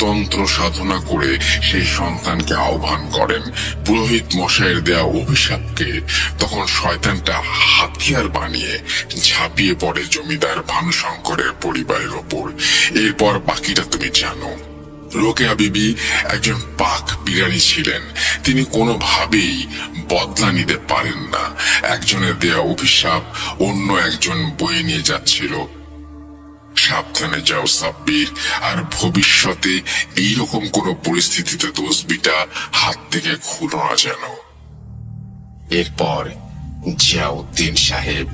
তন্ত্র সাধনা করে সেই সন্তানকে আহ্বান করেন। পুরোহিত মশাইয়ের দেয়া অভিশাপকে তখন শয়তানটা হাতিয়ার বানিয়ে ঝাঁপিয়ে পড়ে জমিদার ভানুশঙ্করের পরিবারের ওপর। এরপর বাকিটা তুমি জানো। রোকেয়া বিবি একজন পাক বিরানী ছিলেন। তিনি কোনোভাবেই বদলা নিতে পারেন না। একজনের দেয়া অভিশাপ অন্য একজন বয়ে নিয়ে যাচ্ছিল। সাবধানে যাও সাব্বির, আর ভবিষ্যতে এইরকম কোন পরিস্থিতিতে তসবিটা হাত থেকে খুলো না যেন। এরপর জিয়াউদ্দিন সাহেব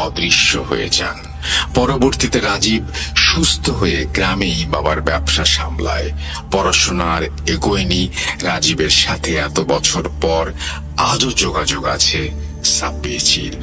অদৃশ্য হয়ে যান। পরবর্তীতে রাজীব সুস্থ হয়ে গ্রামেই বাবার ব্যবসা সামলায়। পড়াশোনার এগোয়নি রাজীবের সাথে এত বছর পর আজও যোগাযোগ আছে সাব্বিরজির।